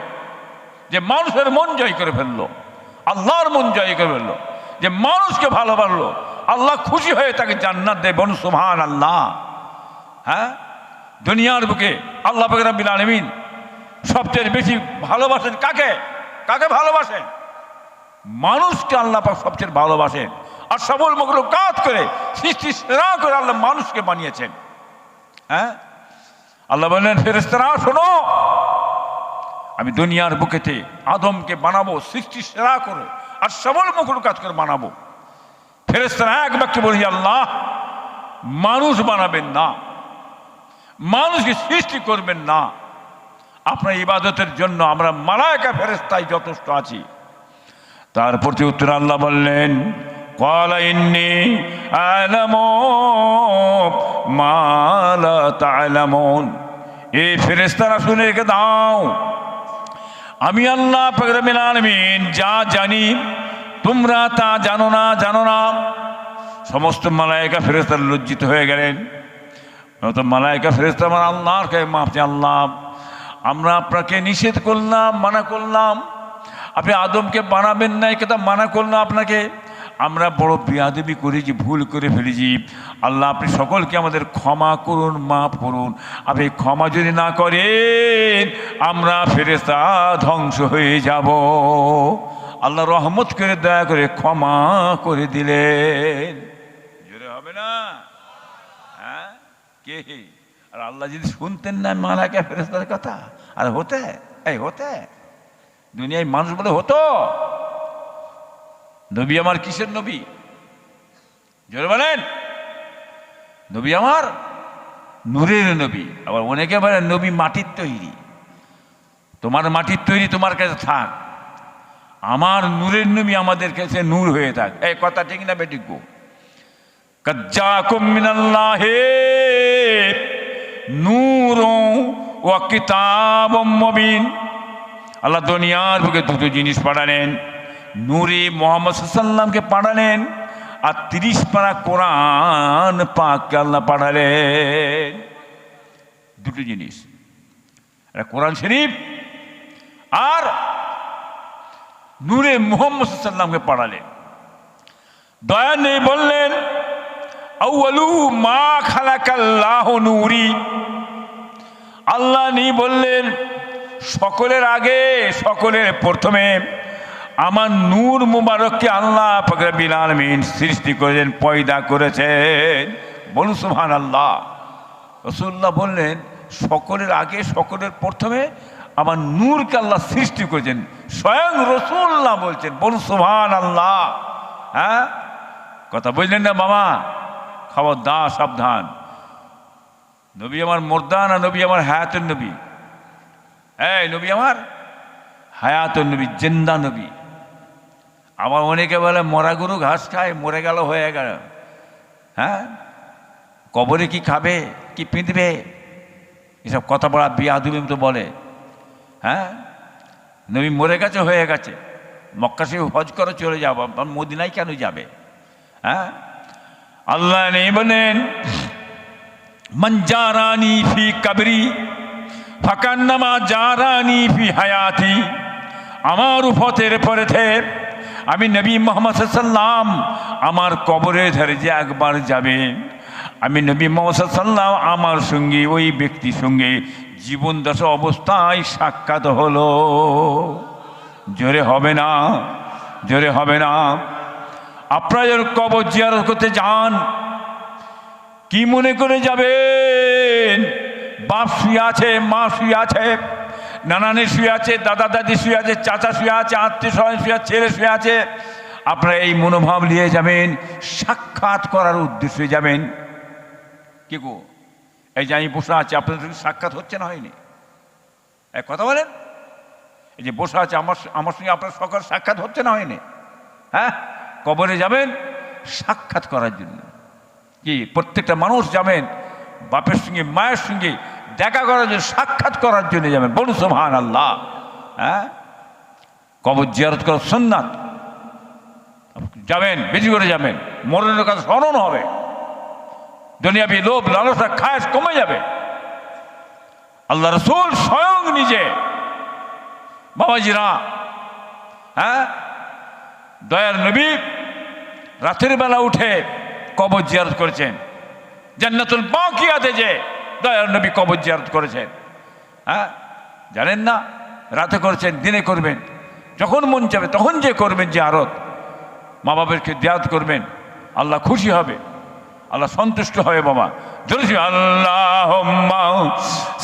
যে মানুষের মন জয় করে ফেললো, আল্লাহর মন জয় করে ফেললো, যে মানুষকে ভালোবাসলো, আল্লাহ খুশি হয়ে তাকে জান্নাত দেয়। বলুন সুবহানাল্লাহ। হ্যাঁ, দুনিয়ার বুকে আল্লাহ পাক রব্বুল আলামিন সবচেয়ে বেশি ভালোবাসেন কাকে? কাকে ভালোবাসেন? মানুষকে আল্লাহ পাক সবচেয়ে ভালোবাসেন। আর সবল মখলুকাত করে সৃষ্টি সেরা করে আল্লাহ মানুষকে বানিয়েছেন। হ্যাঁ, আল্লাহ বললেন ফেরেশতারা শোনো, আমি দুনিয়ার বুকেতে আদমকে বানাবো সৃষ্টি সেরা করে, আর সবল মখলুকাত করে বানাবো। ফেরেশতারা এক বাক্যে বলি, আল্লাহ মানুষ বানাবেন না, মানুষকে সৃষ্টি করবেন না, আপনার ইবাদতের জন্য আমরা মালায়েকা ফেরেশতাই যথেষ্ট আছি। তার প্রতি উত্তর আল্লাহ বললেন, ক্বালা ইন্নী আ'লামু মা লা তা'লামুন। এই ফেরেশতারা শুনে রেখে দাও, আমি আল্লাহ পাক রব্বুল আলামিন যা জানি তোমরা তা জানো না। সমস্ত মালায়েকা ফেরেশতারা লজ্জিত হয়ে গেলেন। তো মালায়েকা ফেরেশতা আমার আল্লাহর কাছে মাফ চাই, আল্লাহ আমরা আপনাকে নিষেধ করলাম, মানা করলাম, আপনি আদমকে বানাবেন না, এই কথা মানা করলাম আপনাকে, আমরা বড় বেয়াদবি করেছি, ভুল করে ফেলেছি। আল্লাহ আপনি সকলকে আমাদের ক্ষমা করুন, মাফ করুন। আপনি ক্ষমা যদি না করেন আমরা ফেরেশতা ধ্বংস হয়ে যাব। আল্লাহ রহমত করে দয়া করে ক্ষমা করে দিলেন। জোরে হবে না? হ্যাঁ, কে? আর আল্লাহ যদি শুনতেন না মালায়েকা ফেরেশতার কথা, আর হতে দুনিয়ায় মানুষ বলে হতো? নবী আমার কিসের নবী? জোরে বলেন। নবী আমার নূরের নবী। আবার অনেকে বলে নবী মাটির তৈরি। তোমার মাটির তৈরি তোমার কাছে থাক, আমার নূরের নবী আমাদের কাছে নূর হয়ে থাক। এই কথা ঠিক না বেঠিক গো? কাদ জাকুম মিনাল্লাহি নূরুন ওয়া কিতাবুম মুবিন। আল্লাহ দুনিয়ার বুকে দুটো জিনিস পাঠালেন। নূরে মুহাম্মদ সাল্লাল্লাহু আলাইহি ওয়াসাল্লামকে পাঠালেন, আর 30 পারা কোরআন পাককে আল্লাহ পাঠালেন। দুটো জিনিস, একটা কোরআন শরীফ আর নূরে মুহাম্মদ সাল্লাল্লাহু আলাইহি ওয়াসাল্লামকে পাঠালেন। দয়া নেই বললেন আউয়ালু মা খালাকাল্লাহু নূরি, আল্লাহ নেই বললেন সকলের আগে সকলের প্রথমে আমার নূর মুবারককে আল্লাহ পাক রব্বুল আলামিন সৃষ্টি করেছেন, পয়দা করেছেন। বলুন সুবহানাল্লাহ। রাসূলুল্লাহ বললেন সকলের আগে সকলের প্রথমে আমার নূরকে আল্লাহ সৃষ্টি করেছেন, স্বয়ং রাসূলুল্লাহ বলছেন। বলুন সুবহানাল্লাহ। হ্যাঁ, কথা বললেন না বাবা, খবরদার, সাবধান। নবী আমার মুর্দা না নবী আমার হায়াতুন নবী? এই নবী আমার হায়াতুন নবী, জিন্দা নবী। আবার অনেকে বলে মরা গরু ঘাস খায়, মরে গেল হয়ে গেল। হ্যাঁ, কবরে কি খাবে, কি পিঁধবে, এসব কথা বলা বিয়াদুবি মতো বলে। হ্যাঁ, নবী মরে গেছে, হয়ে গেছে, মক্কা শরীফ হজ করে চলে যাবো, মদিনায় কেন যাবে? হ্যাঁ, আল্লাহ নেই বলেন মান জারানি ফি কবরি ফাকান্নামা জারানি ফি হায়াতি, আমার উফতের পরেতে আমি নবী মুহাম্মদ সাল্লাল্লাহু আলাইহি ওয়াসাল্লাম আমার কবরের ধারে যে একবার যাবে, আমি নবী মুহাম্মদ সাল্লাল্লাহু আলাইহি ওয়াসাল্লাম আমার সঙ্গে ওই ব্যক্তির সঙ্গে জীবন দশা অবস্থায় সাক্ষাৎ হলো। জোরে হবে না, জোরে হবে না। আপনারা যখন কবর জিয়ারত করতে যান, কি মনে করে যাবেন? বাপ শুয়ে আছে, মা শুয়ে আছে, নানানি শুয়ে আছে, দাদা দাদি শুয়ে আছে, চাচা শুয়ে আছে, আত্মীয় স্বজন শুয়ে আছে, ছেলে শুয়ে আছে। আপনারা এই মনোভাব নিয়ে যাবেন, সাক্ষাৎ করার উদ্দেশ্যে যাবেন। কি গো, এই যে আমি বসে আছি, আপনাদের সঙ্গে সাক্ষাৎ হচ্ছে না, হয়নি? এক কথা বলেন, এই যে বসে আছে আমার সঙ্গে আপনার সকল সাক্ষাৎ হচ্ছে না, হয়নি? হ্যাঁ, কবরে যাবেন সাক্ষাৎ করার জন্য। কি প্রত্যেকটা মানুষ যাবেন বাপের সঙ্গে মায়ের সঙ্গে দেখা করার জন্য, সাক্ষাৎ করার জন্য যাবেন। বলুন সুবহানাল্লাহ। হ্যাঁ, কবর জিয়ারত করার সুন্নাত, যাবেন, বেশি করে যাবেন, মরণের কথা স্মরণ হবে, দুনিয়াবি লোভ লালসা খায়েশ কমে যাবে। আল্লাহ রাসূল স্বয়ং নিজে, বাবাজিরা, হ্যাঁ, দয়ার নবী রাতের বেলা উঠে কবর জিয়ারত করেছেন। জান্নাতুল বাকিয়াতে যে দয়ার নবী কবর জিয়ারত করেছেন। হ্যাঁ, জানেন না, রাতে করেছেন, দিনে করবেন, যখন মন যাবে তখন যে করবেন জিয়ারত, মা বাবাকে জিয়ারত করবেন, আল্লাহ খুশি হবে, আল্লাহ সন্তুষ্ট হবে। বাবা জোরে আল্লাহুম্মা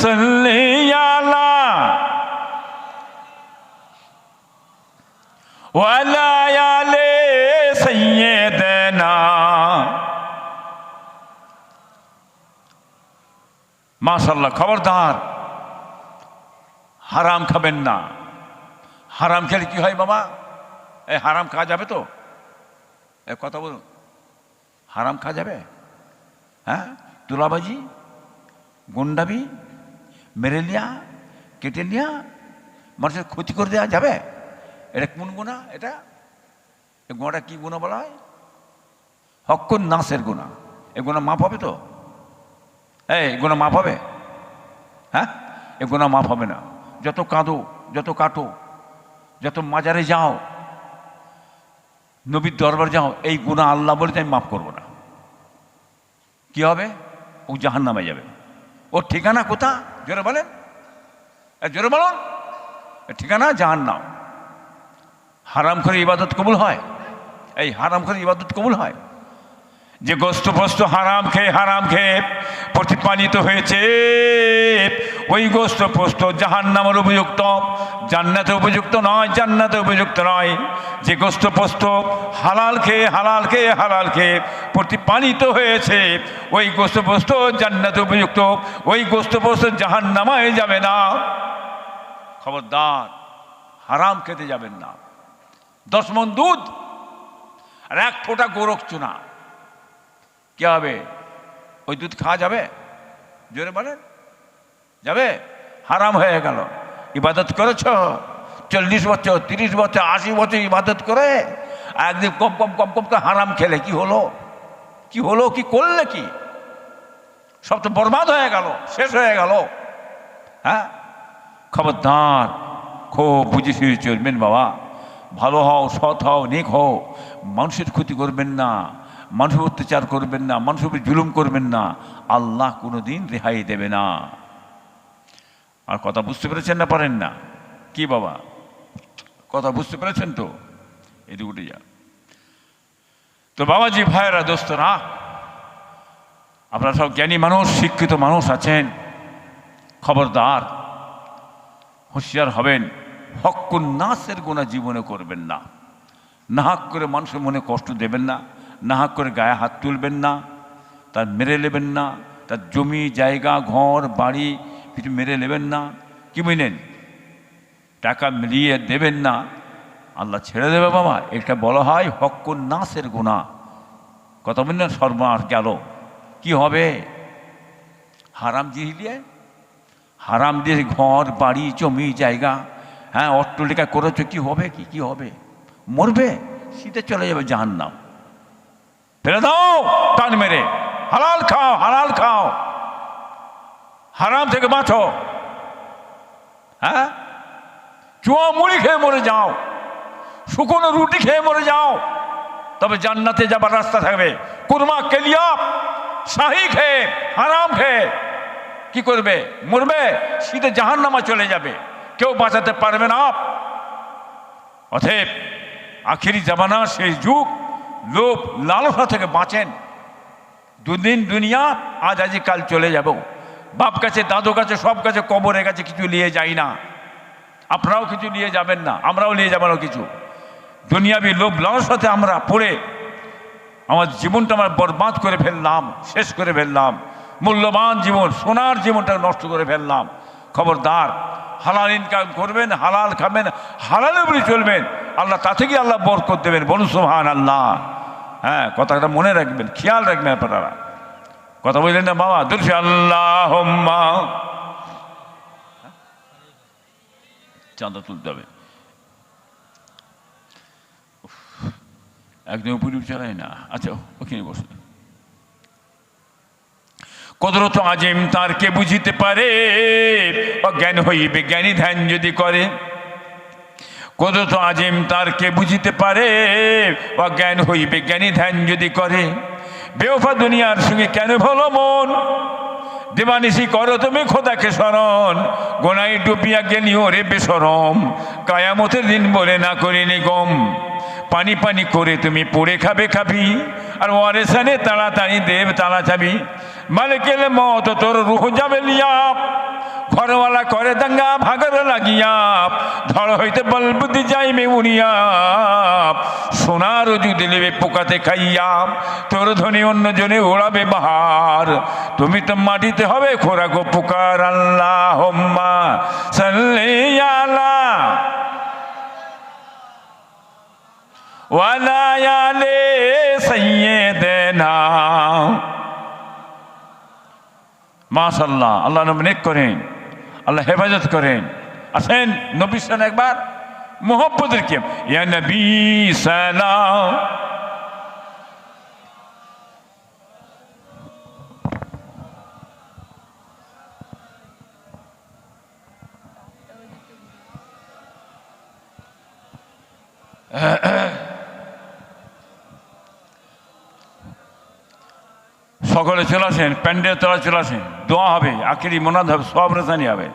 সাল্লি আলা ওয়া আলা আলি সাইয়্যিদিনা। মাশাআল্লাহ। খবরদার, হারাম খাবেন না। হারাম খেলে কি হয় বাবা? এই হারাম খাওয়া যাবে তো? এক কথা বলুন, হারাম খাওয়া যাবে? হ্যাঁ, তুলাবাজি, গুন্ডাবি, মেরে নেওয়া, কেটে নেওয়া, মানুষের ক্ষতি করে দেওয়া যাবে? এটা কোন গুনাহ? এটা এই গুনাহটা কি গুনাহ বলা হয়? হক্কুন নাসের গুনাহ। এই গুনাহ মাফ হবে তো? এই গুনাহ মাফ হবে? হ্যাঁ, এই গুনাহ মাফ হবে না। যত কাঁদো, যত কাটো, যত মাজারে যাও, নবীর দরবার যাও, এই গুনাহ আল্লাহ বলে আমি মাফ করবো না। কি হবে? ও জাহান্নামে যাবে। ওর ঠিকানা কোথা? জোরে বলেন, জোরে বলুন। ঠিকানা জাহান্নাম। হারাম করে ইবাদত কবুল হয়? এই হারাম করে ইবাদত কবুল হয়? যে গোস্ত ফস্ত হারাম খেয়ে প্রতিপালিত হয়েছে, ওই গোস্ত পোস্ত জাহান্নামের উপযুক্ত, জান্নাতে উপযুক্ত নয়, জান্নাতে উপযুক্ত নয়। যে গোস্ত পোস্ত হালাল খেয়ে প্রতিপালিত হয়েছে, ওই গোস্ত পোস্ত জান্নাতে উপযুক্ত, ওই গোস্ত পোস্ত জাহান্নামে যাবে না। খবরদার, হারাম খেতে যাবেন না। 10 মণ দুধ আর 1 ফোঁটা গোরখ চুনা, কি হবে? ওই দুধ খাওয়া যাবে? জোরে বলেন, যাবে? হারাম হয়ে গেল। ইবাদত করেছ 40 বছর, 30 বছর, 80 বছর ইবাদত করে একদিন কম কম কম কম করে হারাম খেলে কি হলো, কি হলো, কি করলে, কি সব তো বরবাদ হয়ে গেল, শেষ হয়ে গেল। হ্যাঁ, খবরদার, খুব বুঝে শুনে চলবেন বাবা। ভালো হও, সৎ হও, নেক হও, মানুষের ক্ষতি করবেন না, মানুষের অত্যাচার করবেন না, মানুষের উপর জুলুম করবেন না, আল্লাহ কোনোদিন রেহাই দেবে না। আর কথা বুঝতে পেরেছেন না পারেন না? কি বাবা, কথা বুঝতে পেরেছেন তো? এদিকে যা। তো বাবাজি, ভাইয়েরা, দোস্তরা, আপনারা সব জ্ঞানী মানুষ, শিক্ষিত মানুষ আছেন, খবরদার হুঁশিয়ার হবেন। হক্কুন নাসের গুনাহ জীবনে করবেন না। নাহাক করে মানুষের মনে কষ্ট দেবেন না, নাহাক করে গায়ে হাত তুলবেন না, তার মেরে নেবেন না, তার জমি জায়গা ঘর বাড়ি কিছু মেরে নেবেন না, কি বুঝলেন, টাকা মিলিয়ে দেবেন না, আল্লাহ ছেড়ে দেবে বাবা। এটা বলা হয় হক্কুন নাসের গুনাহ। কথা বললেন, সর্বনাশ গেল। কি হবে? হারাম দিয়ে, হারাম দিয়ে ঘর বাড়ি জমি জায়গা, হ্যাঁ, অট্টালিকা করেছো, কি হবে? কি হবে? মরবে, শীতে চলে যাবে জাহান্নাম। ফেলে দাও টান মেরে, হালাল খাও, হালাল খাও, হারাম থেকে বাঁচো। হ্যাঁ, চুয়া মুড়ি খেয়ে মরে যাও, শুকনো রুটি খেয়ে মরে যাও, তবে জান্নাতে যাবার রাস্তা থাকবে। কুরমা কেলিয়া শাহি খেয়ে, হারাম খেয়ে কি করবে? মরবে, শীতে জাহান্নামে চলে যাবে, কেউ বাঁচাতে পারবে না। অতএব আখেরি জামানা, সেই যুগ, লোভ লালসা থেকে বাঁচেন। দুদিন দুনিয়া, আজ আজি কাল চলে যাব। বাপ কাছে, দাদু কাছে, সব কাছে, কবরের কাছে কিছু নিয়ে যাই না। আপনারাও কিছু নিয়ে যাবেন না, আমরাও নিয়ে যাবো না কিছু। দুনিয়াবি লোভ লালসাতে আমরা পড়ে আমার জীবনটা আমরা বরবাদ করে ফেললাম, শেষ করে ফেললাম। মূল্যবান জীবন, সোনার জীবনটা নষ্ট করে ফেললাম। খবরদার, হালাল ইনকাম করবেন, হালাল খাবেন, হালাল উপরে চলবেন, আল্লাহ তা থেকে আল্লাহ বরকত দেবেন। বলুন সুবহানাল্লাহ। হ্যাঁ, কথাটা মনে রাখবেন, খেয়াল রাখবেন আপনারা। কথা বললেন না বাবা? দুরূদ আল্লাহুম্মা, চাঁদা তুলতে হবে, একদম উপরে চালায় না। আচ্ছা, ওখানে বসে। কদরত আজিম তার কে বুঝিতে পারে, অজ্ঞান হইবে জ্ঞানী ধ্যান যদি করে। কদরত আজিম তার কে বুঝিতে পারে, অজ্ঞান হইবে জ্ঞানী ধ্যান যদি করে। বেওফা দুনিয়ার সঙ্গে কেন ভালো মন, দেবানিসি করো তুমি খোদাকে স্মরণ। গোনাই ডুবিয়া গেলি ওরে বেশরম, কায়ামতের দিন বলে না করি নিগম। পানি পানি করে তুমি পড়ে খাবে খাবি, আর ওয়ারেসানে তাড়াতাড়ি দেব তালা চাবি। মালিকের মত তোর রুহ যাবে লিয়াপ, ঘরওয়ালা করে দাঙ্গা ভাগর লাগিয়া। ঝড় হইতে বলবুদ্ধি যাইবে উড়িয়া, সোনার যদি নেবে পোকাতে খাইয়া। তোর ধ্বনি অন্য জনে ওড়াবে বাহার, তুমি তো মাটিতে হবে খোরাক পুকার। আল্লাহুম্মা সাল্লি আলা ওয়ালা আলি সাইয়্যিদিনা। মাশাআল্লাহ, আল্লাহ নবী নেক করেন, আল্লাহ হেফাজত করেন। আসেন নবীর সাথে একবার মোহব্বতের কি, ইয়া নবী সালাম। সকলে চলে আসেন, প্যান্ডেলের তলায় চলে আসেন, দোয়া হবে, আখেরি মোনাদ হবে, সব রেসানি হবে।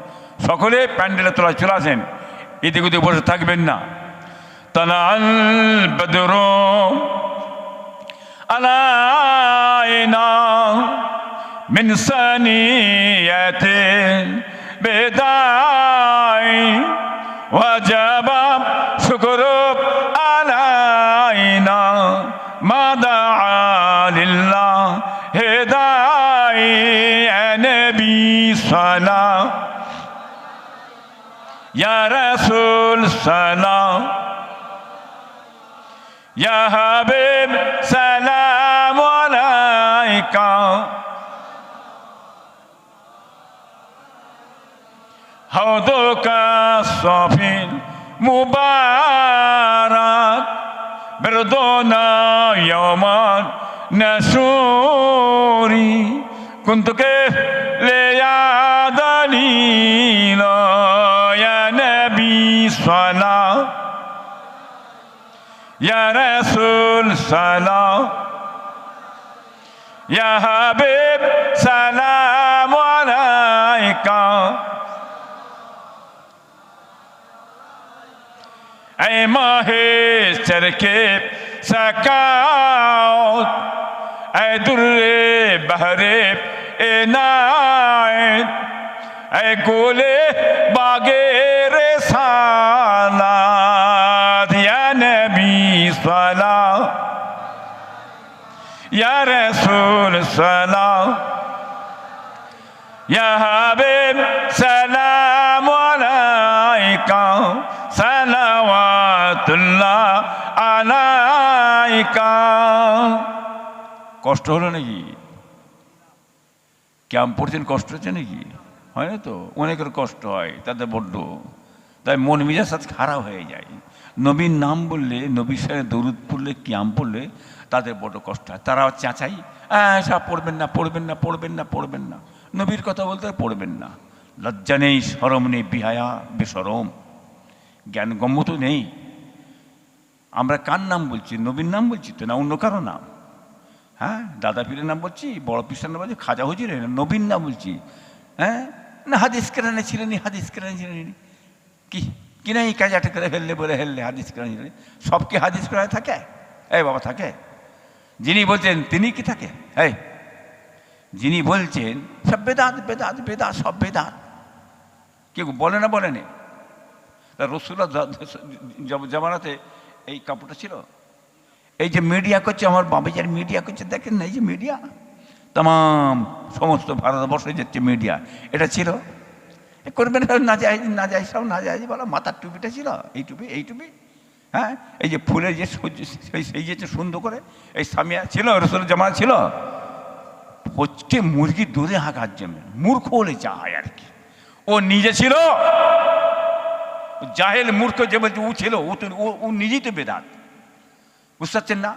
সকলে প্যান্ডেলের তলায় চলে আসেন, এদিক ওদিক বসে থাকবেন না। তালাল বদরু আলাইনা মিন সানিয়াতিল বিদাই, ওয়াজাবা শুকরু আলাইনা মা দাআ লিল্লাহ হেদাই। ইয়া নবী সালাম, ইয়া রাসূল সালাম, ইয়া হাবিব সালাম আলাইকা। হাউদুকা সাফিল মুবারাক بردونا يوما نشوري كنت كيف ليا دليلا يا نبي صلاة يا رسول صلاة يا حبيب سلام عليك اے ماہ چرکے سکاوت اے در بحر عنایت اے گولے باغے رسالات یا نبی صلاة یا رسول صلاة یا حبیب سلام علیکہ সালাওয়াতুল্লাহ আলাইকা। কষ্ট হলো নাকি? ক্যাম্প পড়ছেন, কষ্ট হচ্ছে নাকি? হয় না তো, অনেকের কষ্ট হয়, তাদের বড্ড, তাই মন মেজাজ আজ খারাপ হয়ে যায়। নবীর নাম বললে, নবীর সাথে দরুদ পড়লে, ক্যাম্প পড়লে তাদের বড্ড কষ্ট হয়। তারা চেঁচাই, সব পড়বেন না, পড়বেন না, পড়বেন না, পড়বেন না, নবীর কথা বলতে পড়বেন না। লজ্জা নেই, শরম নেই, বিহায়া বেশরম, জ্ঞানগম্য তো নেই। আমরা কার নাম বলছি? নবীর নাম বলছি তো, না অন্য কারো নাম? হ্যাঁ, দাদা পীরের নাম বলছি, বড় পীরের নাম বলছি, খাজা হুজুরের নবীর নাম বলছি। হ্যাঁ না, হাদিস কেরানে ছিলেন, হাদিস কেরানে ছিলেন, কি কি না, এই কাজাটা করে ফেললে বলে হেললে হাদিস কেরানে ছিলেন। সব কি হাদিস কেরানে থাকে? এই বাবা থাকে? যিনি বলছেন তিনি কি থাকে? এই যিনি বলছেন সব বেদাত, বেদাত, বেদাত, সব বেদাত, কেউ বলে না? বলেনি। তা রসুল্লাহ জামানাতে এই কাপড়টা ছিল। এই যে মিডিয়া করছে, আমার বাবাজার মিডিয়া করছে, দেখেন না, এই যে মিডিয়া তাম সমস্ত ভারতবর্ষে যাচ্ছে মিডিয়া, এটা ছিল। করবেন না যায়, না যায়, সব না যায় বলো। মাথার টুপিটা ছিল, এই টুপি, এই টুপি। হ্যাঁ, এই যে ফুলের যে সেই যে সুন্দর করে এই সামিয়া ছিল, রসুল জামানা ছিল। হচ্ছে মুরগি দূরে হাঁকার জন্য, মূর্খ হলে যায় আর কি। ও নিজে ছিল জাহেল, মূর্খ, যে বলছে ও ছিল, ও নিজেই তো বেদাত। বুঝতে পারছেন না?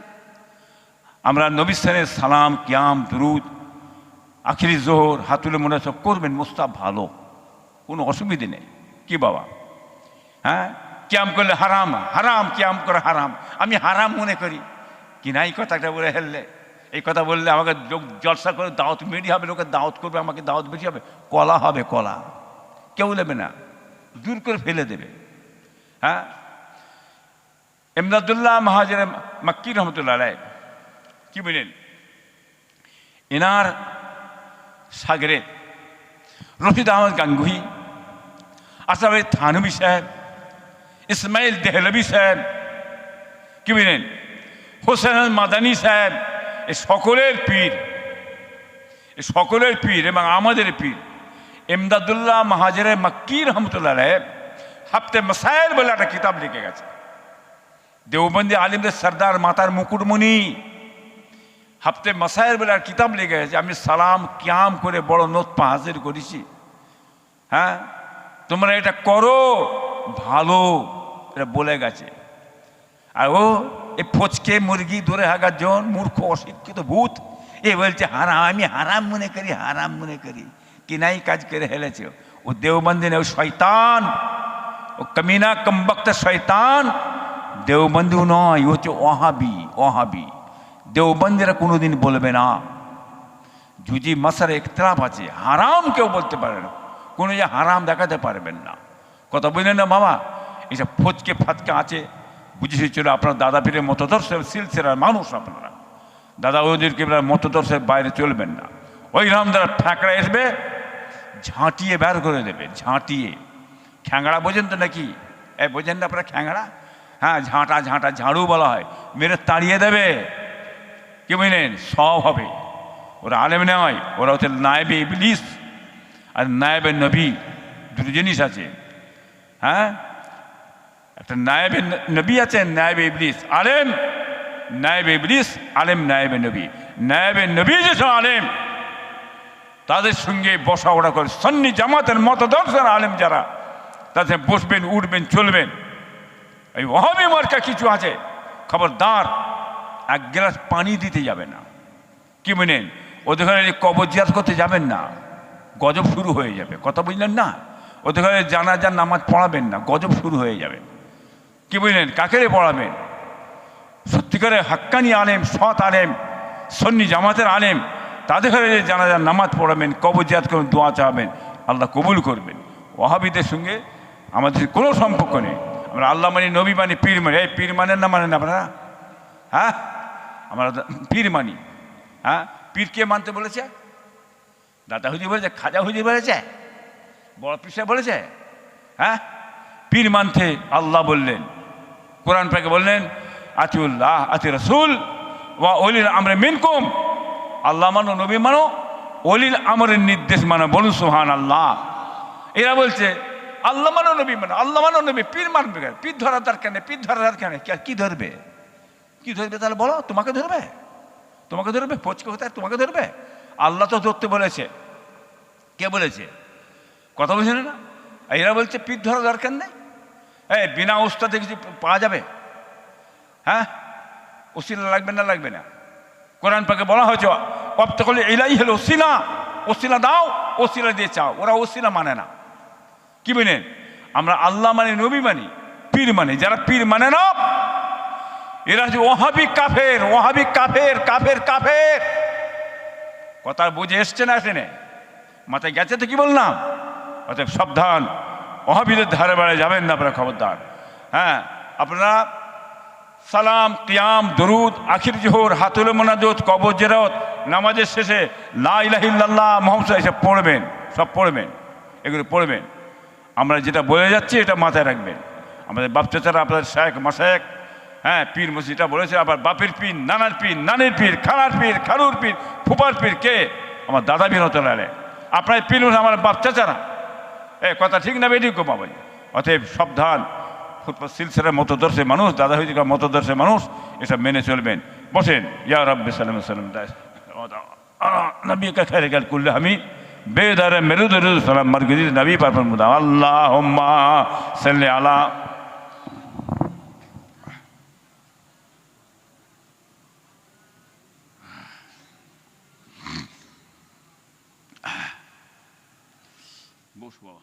আমরা নবী সাল্লাল্লাহু আলাইহি সালাম, কিয়াম, দুরুদ, আখিরি জোহর, হাতুলে মনে সব করবেন, মোস্তাব ভালো, কোনো অসুবিধে নেই। কি বাবা? হ্যাঁ, কিয়াম করলে হারাম, হারাম, কিয়াম করে হারাম, আমি হারাম মনে করি কি না? এই কথাটা বলে হেললে, এই কথা বললে আমাকে লোক জলসা করে দাওয়াত মিডিয়া হবে, লোকের দাওয়াত করবে, আমাকে দাওয়াত বেশি হবে, কলা হবে, কলা কেউ নেবে না, দূর করে ফেলে দেবে। হ্যাঁ, ইমদাদুল্লাহ মহাজির মক্কি রহমতুল্লাহ আলাইহ কি বলেন? এনার সাগরে রশিদ আহমদ গাঙ্গুহি, আশরাফ আলী থানভী সাহেব, ইসমাইল দেহলভী সাহেব, কি বলেন, হোসেন আল মাদানী সাহেব, এই সকলের পীর, এই সকলের পীর এবং আমাদের পীর ইমদাদুল্লাহ মহাজির মক্কি রহমতুল্লাহ আলাইহ হাফতে মাসাইল বলে একটা কিতাব লিখে গেছে। দেওবন্দি আলিমদের সর্দার, মাতার মুকুটমণি, হাফতে মাসাইল বলে একটা কিতাব লিখে গেছে। আমি সালাম কিয়াম করে বড় নোৎপা হাজির করেছি। হ্যাঁ, তোমরা এটা করো, ভালো, এটা বলে গেছে। আর ও এই ফচকে মুরগি ধরে হাগার জন, মূর্খ অশিক্ষিত ভূত, এ বলছে হারাম, আমি হারাম মনে করি, হারাম মনে করি, কি নাই কাজ করে হেলেছে। ও দেওবন্দি নেই, ও শয়তান, ও কমিনা কমবক্ত শয়তান। দেওবন্দি নয়, ও হচ্ছে ওহাবি, ওহাবি। দেওবন্দিরা কোনোদিন বলবে না, যদি মাসারে ইখতিলাফ আছে, হারাম কেউ বলতে পারে না, কোনো যে হারাম দেখাতে পারবেন না। কথা বুঝলেন না বাবা? এইসব ফচকে ফাতকে আছে, বুঝেছি। চলো, আপনার দাদা পীরের মতদর্শের সিলসিলার মানুষ আপনারা, দাদা ওদেরকে মতদর্শের বাইরে চলবেন না। ওই রামদার ঠ্যাকড়া আসবে, ঝাঁটিয়ে বের করে দেবে, ঝাঁটিয়ে। খ্যাংড়া বোঝেন তো নাকি? এই বোঝেন না আপনারা খ্যাংড়া? হ্যাঁ, ঝাঁটা, ঝাঁটা, ঝাড়ু বলা হয়, মেরে তাড়িয়ে দেবে। কি বুঝলেন? সব হবে। ওরা আলেম নয়, ওরা হচ্ছে নায়েবে ইবলিস আর নায়েবে নবী, দুটো জিনিস আছে। হ্যাঁ, একটা নায়েবে নবী আছে, নায়েবে ইবলিস। আলেম নায়েবে ইবলিস, আলেম নায়েবে নবী। নায়েবে নবী যেসব আলেম, তাদের সঙ্গে বসা ওঠা করে সন্নি জামাতের মতদর্শের আলেম যারা, তাদের বসবেন, উঠবেন, চলবেন। এই ওহাবি মার্কা কিছু আছে, খবরদার এক গ্লাস পানি দিতে যাবে না। কি বলেন? ওদের ঘরে কবর জিয়ারত করতে যাবেন না, গজব শুরু হয়ে যাবে। কথা বুঝলেন না? ওদের ঘরে জানাজার নামাজ পড়াবেন না, গজব শুরু হয়ে যাবে। কি বুঝলেন? কাকেরে পড়াবেন? সত্যিকারে হাক্কানি আলেম, সৎ আলেম, সন্নি জামাতের আলেম, তাদের ঘরে যে জানাজার নামাজ পড়াবেন, কবর জিয়ারত করবেন, দোয়া চাবেন, আল্লাহ কবুল করবেন। ওয়াহাবিদের সঙ্গে আমাদের কোনো সম্পর্ক নেই। আমরা আল্লাহ মানি, নবী মানি, পীর মানি। এই পীর মানেন না, মানেন আপনারা? হ্যাঁ, আমরা পীর মানি। হ্যাঁ, পীর কে মানতে বলেছে? দাদা হুজুর বলেছে, খাজা হুজুর বলেছে, বড় পীর সাহেব বলেছে? হ্যাঁ, পীর মানতে আল্লাহ বললেন, কোরআন পাকে বললেন, আতিউল্লাহ আতি রাসূল ওয়া উলিল আমরি মিনকুম। আল্লাহ মানো, নবী মানো, অলিল আমরের নির্দেশ মানো। বলুন সুবহানাল্লাহ। এরা বলছে আল্লাহ মানো, নবী মানো, আল্লাহ মানো, নবী, পীর মানবে কেন? পীর ধরার দরকার নেই, পীর ধরার দরকার নেই। কি ধরবে? কি ধরবে তাহলে বলো? তোমাকে ধরবে? তোমাকে ধরবে? পচকে হতে তোমাকে ধরবে? আল্লাহ তো ধরতে বলেছে। কে বলেছে? কথা বলছেন না? এরা বলছে পীর ধরার দরকার নেই। এই বিনা ওস্তাদে কিছু পাওয়া যাবে? হ্যাঁ, ওসিলা লাগবে না? লাগবে না? কোরআন পাকে বলা হয়েছে অপ্তকলে এলাই হলো ওসিলা, ওসিলা দাও, ওসিলা দিয়ে চাও। ওরা ওসিলা মানে না। কি বলেন? আমরা আল্লাহ মানে, নবী মানি, পীর মানি। যারা পীর মানে না, এরা হচ্ছে ওয়াহাবি কাফের, ওয়াহাবি কাফের, কাফের কাফের। কথা বুঝে এসছে না? আসেনে মাথায় গেছে তো? কি বললাম? অতএব সাবধান, ওয়াহাবিদের ধারে বেড়ায় যাবেন না আপনারা, খবরদার। হ্যাঁ, আপনারা সালাম, কিয়াম, দরুদ, আখির জোহর, হাতুল মোনাজাত, কবর জিয়ারত, নামাজের শেষে লা ইলাহা ইল্লাল্লাহ মুহাম্মাদুর রাসূলুল্লাহ, এসব পড়বেন, সব পড়বেন, এগুলো পড়বেন। আমরা যেটা বলে যাচ্ছি এটা মাথায় রাখবেন। আমাদের বাপ চাচারা, আপনাদের শায়েখ মাশায়েখ, হ্যাঁ, পীর মসজিদটা বলেছে। আবার বাপের পীর, নানার পীর, নানির পীর, খালার পীর, খালুর পীর, ফুপার পীর কে? আমার দাদা বিনতলালে। আপনার পীর আমার বাপ চাচারা। কথা ঠিক না বেঠিক গো বাবা? অতএব সাবধান, ফুটবল সিলসিলার মতদর্শে মানুষ, দাদা হইদিকার মতদর্শে মানুষ, এসব মেনে চলবেন। বসেন। ইয়া রাব্বি সাল্লাম সাল্লাম নবী কা খায়রে গাল কুল্লে হামিদ বেদারে মেরুদ সালাম মারগুদি নবী পারফর মুদা আল্লাহুম্মা সাল্লি আলা। বস বাবা।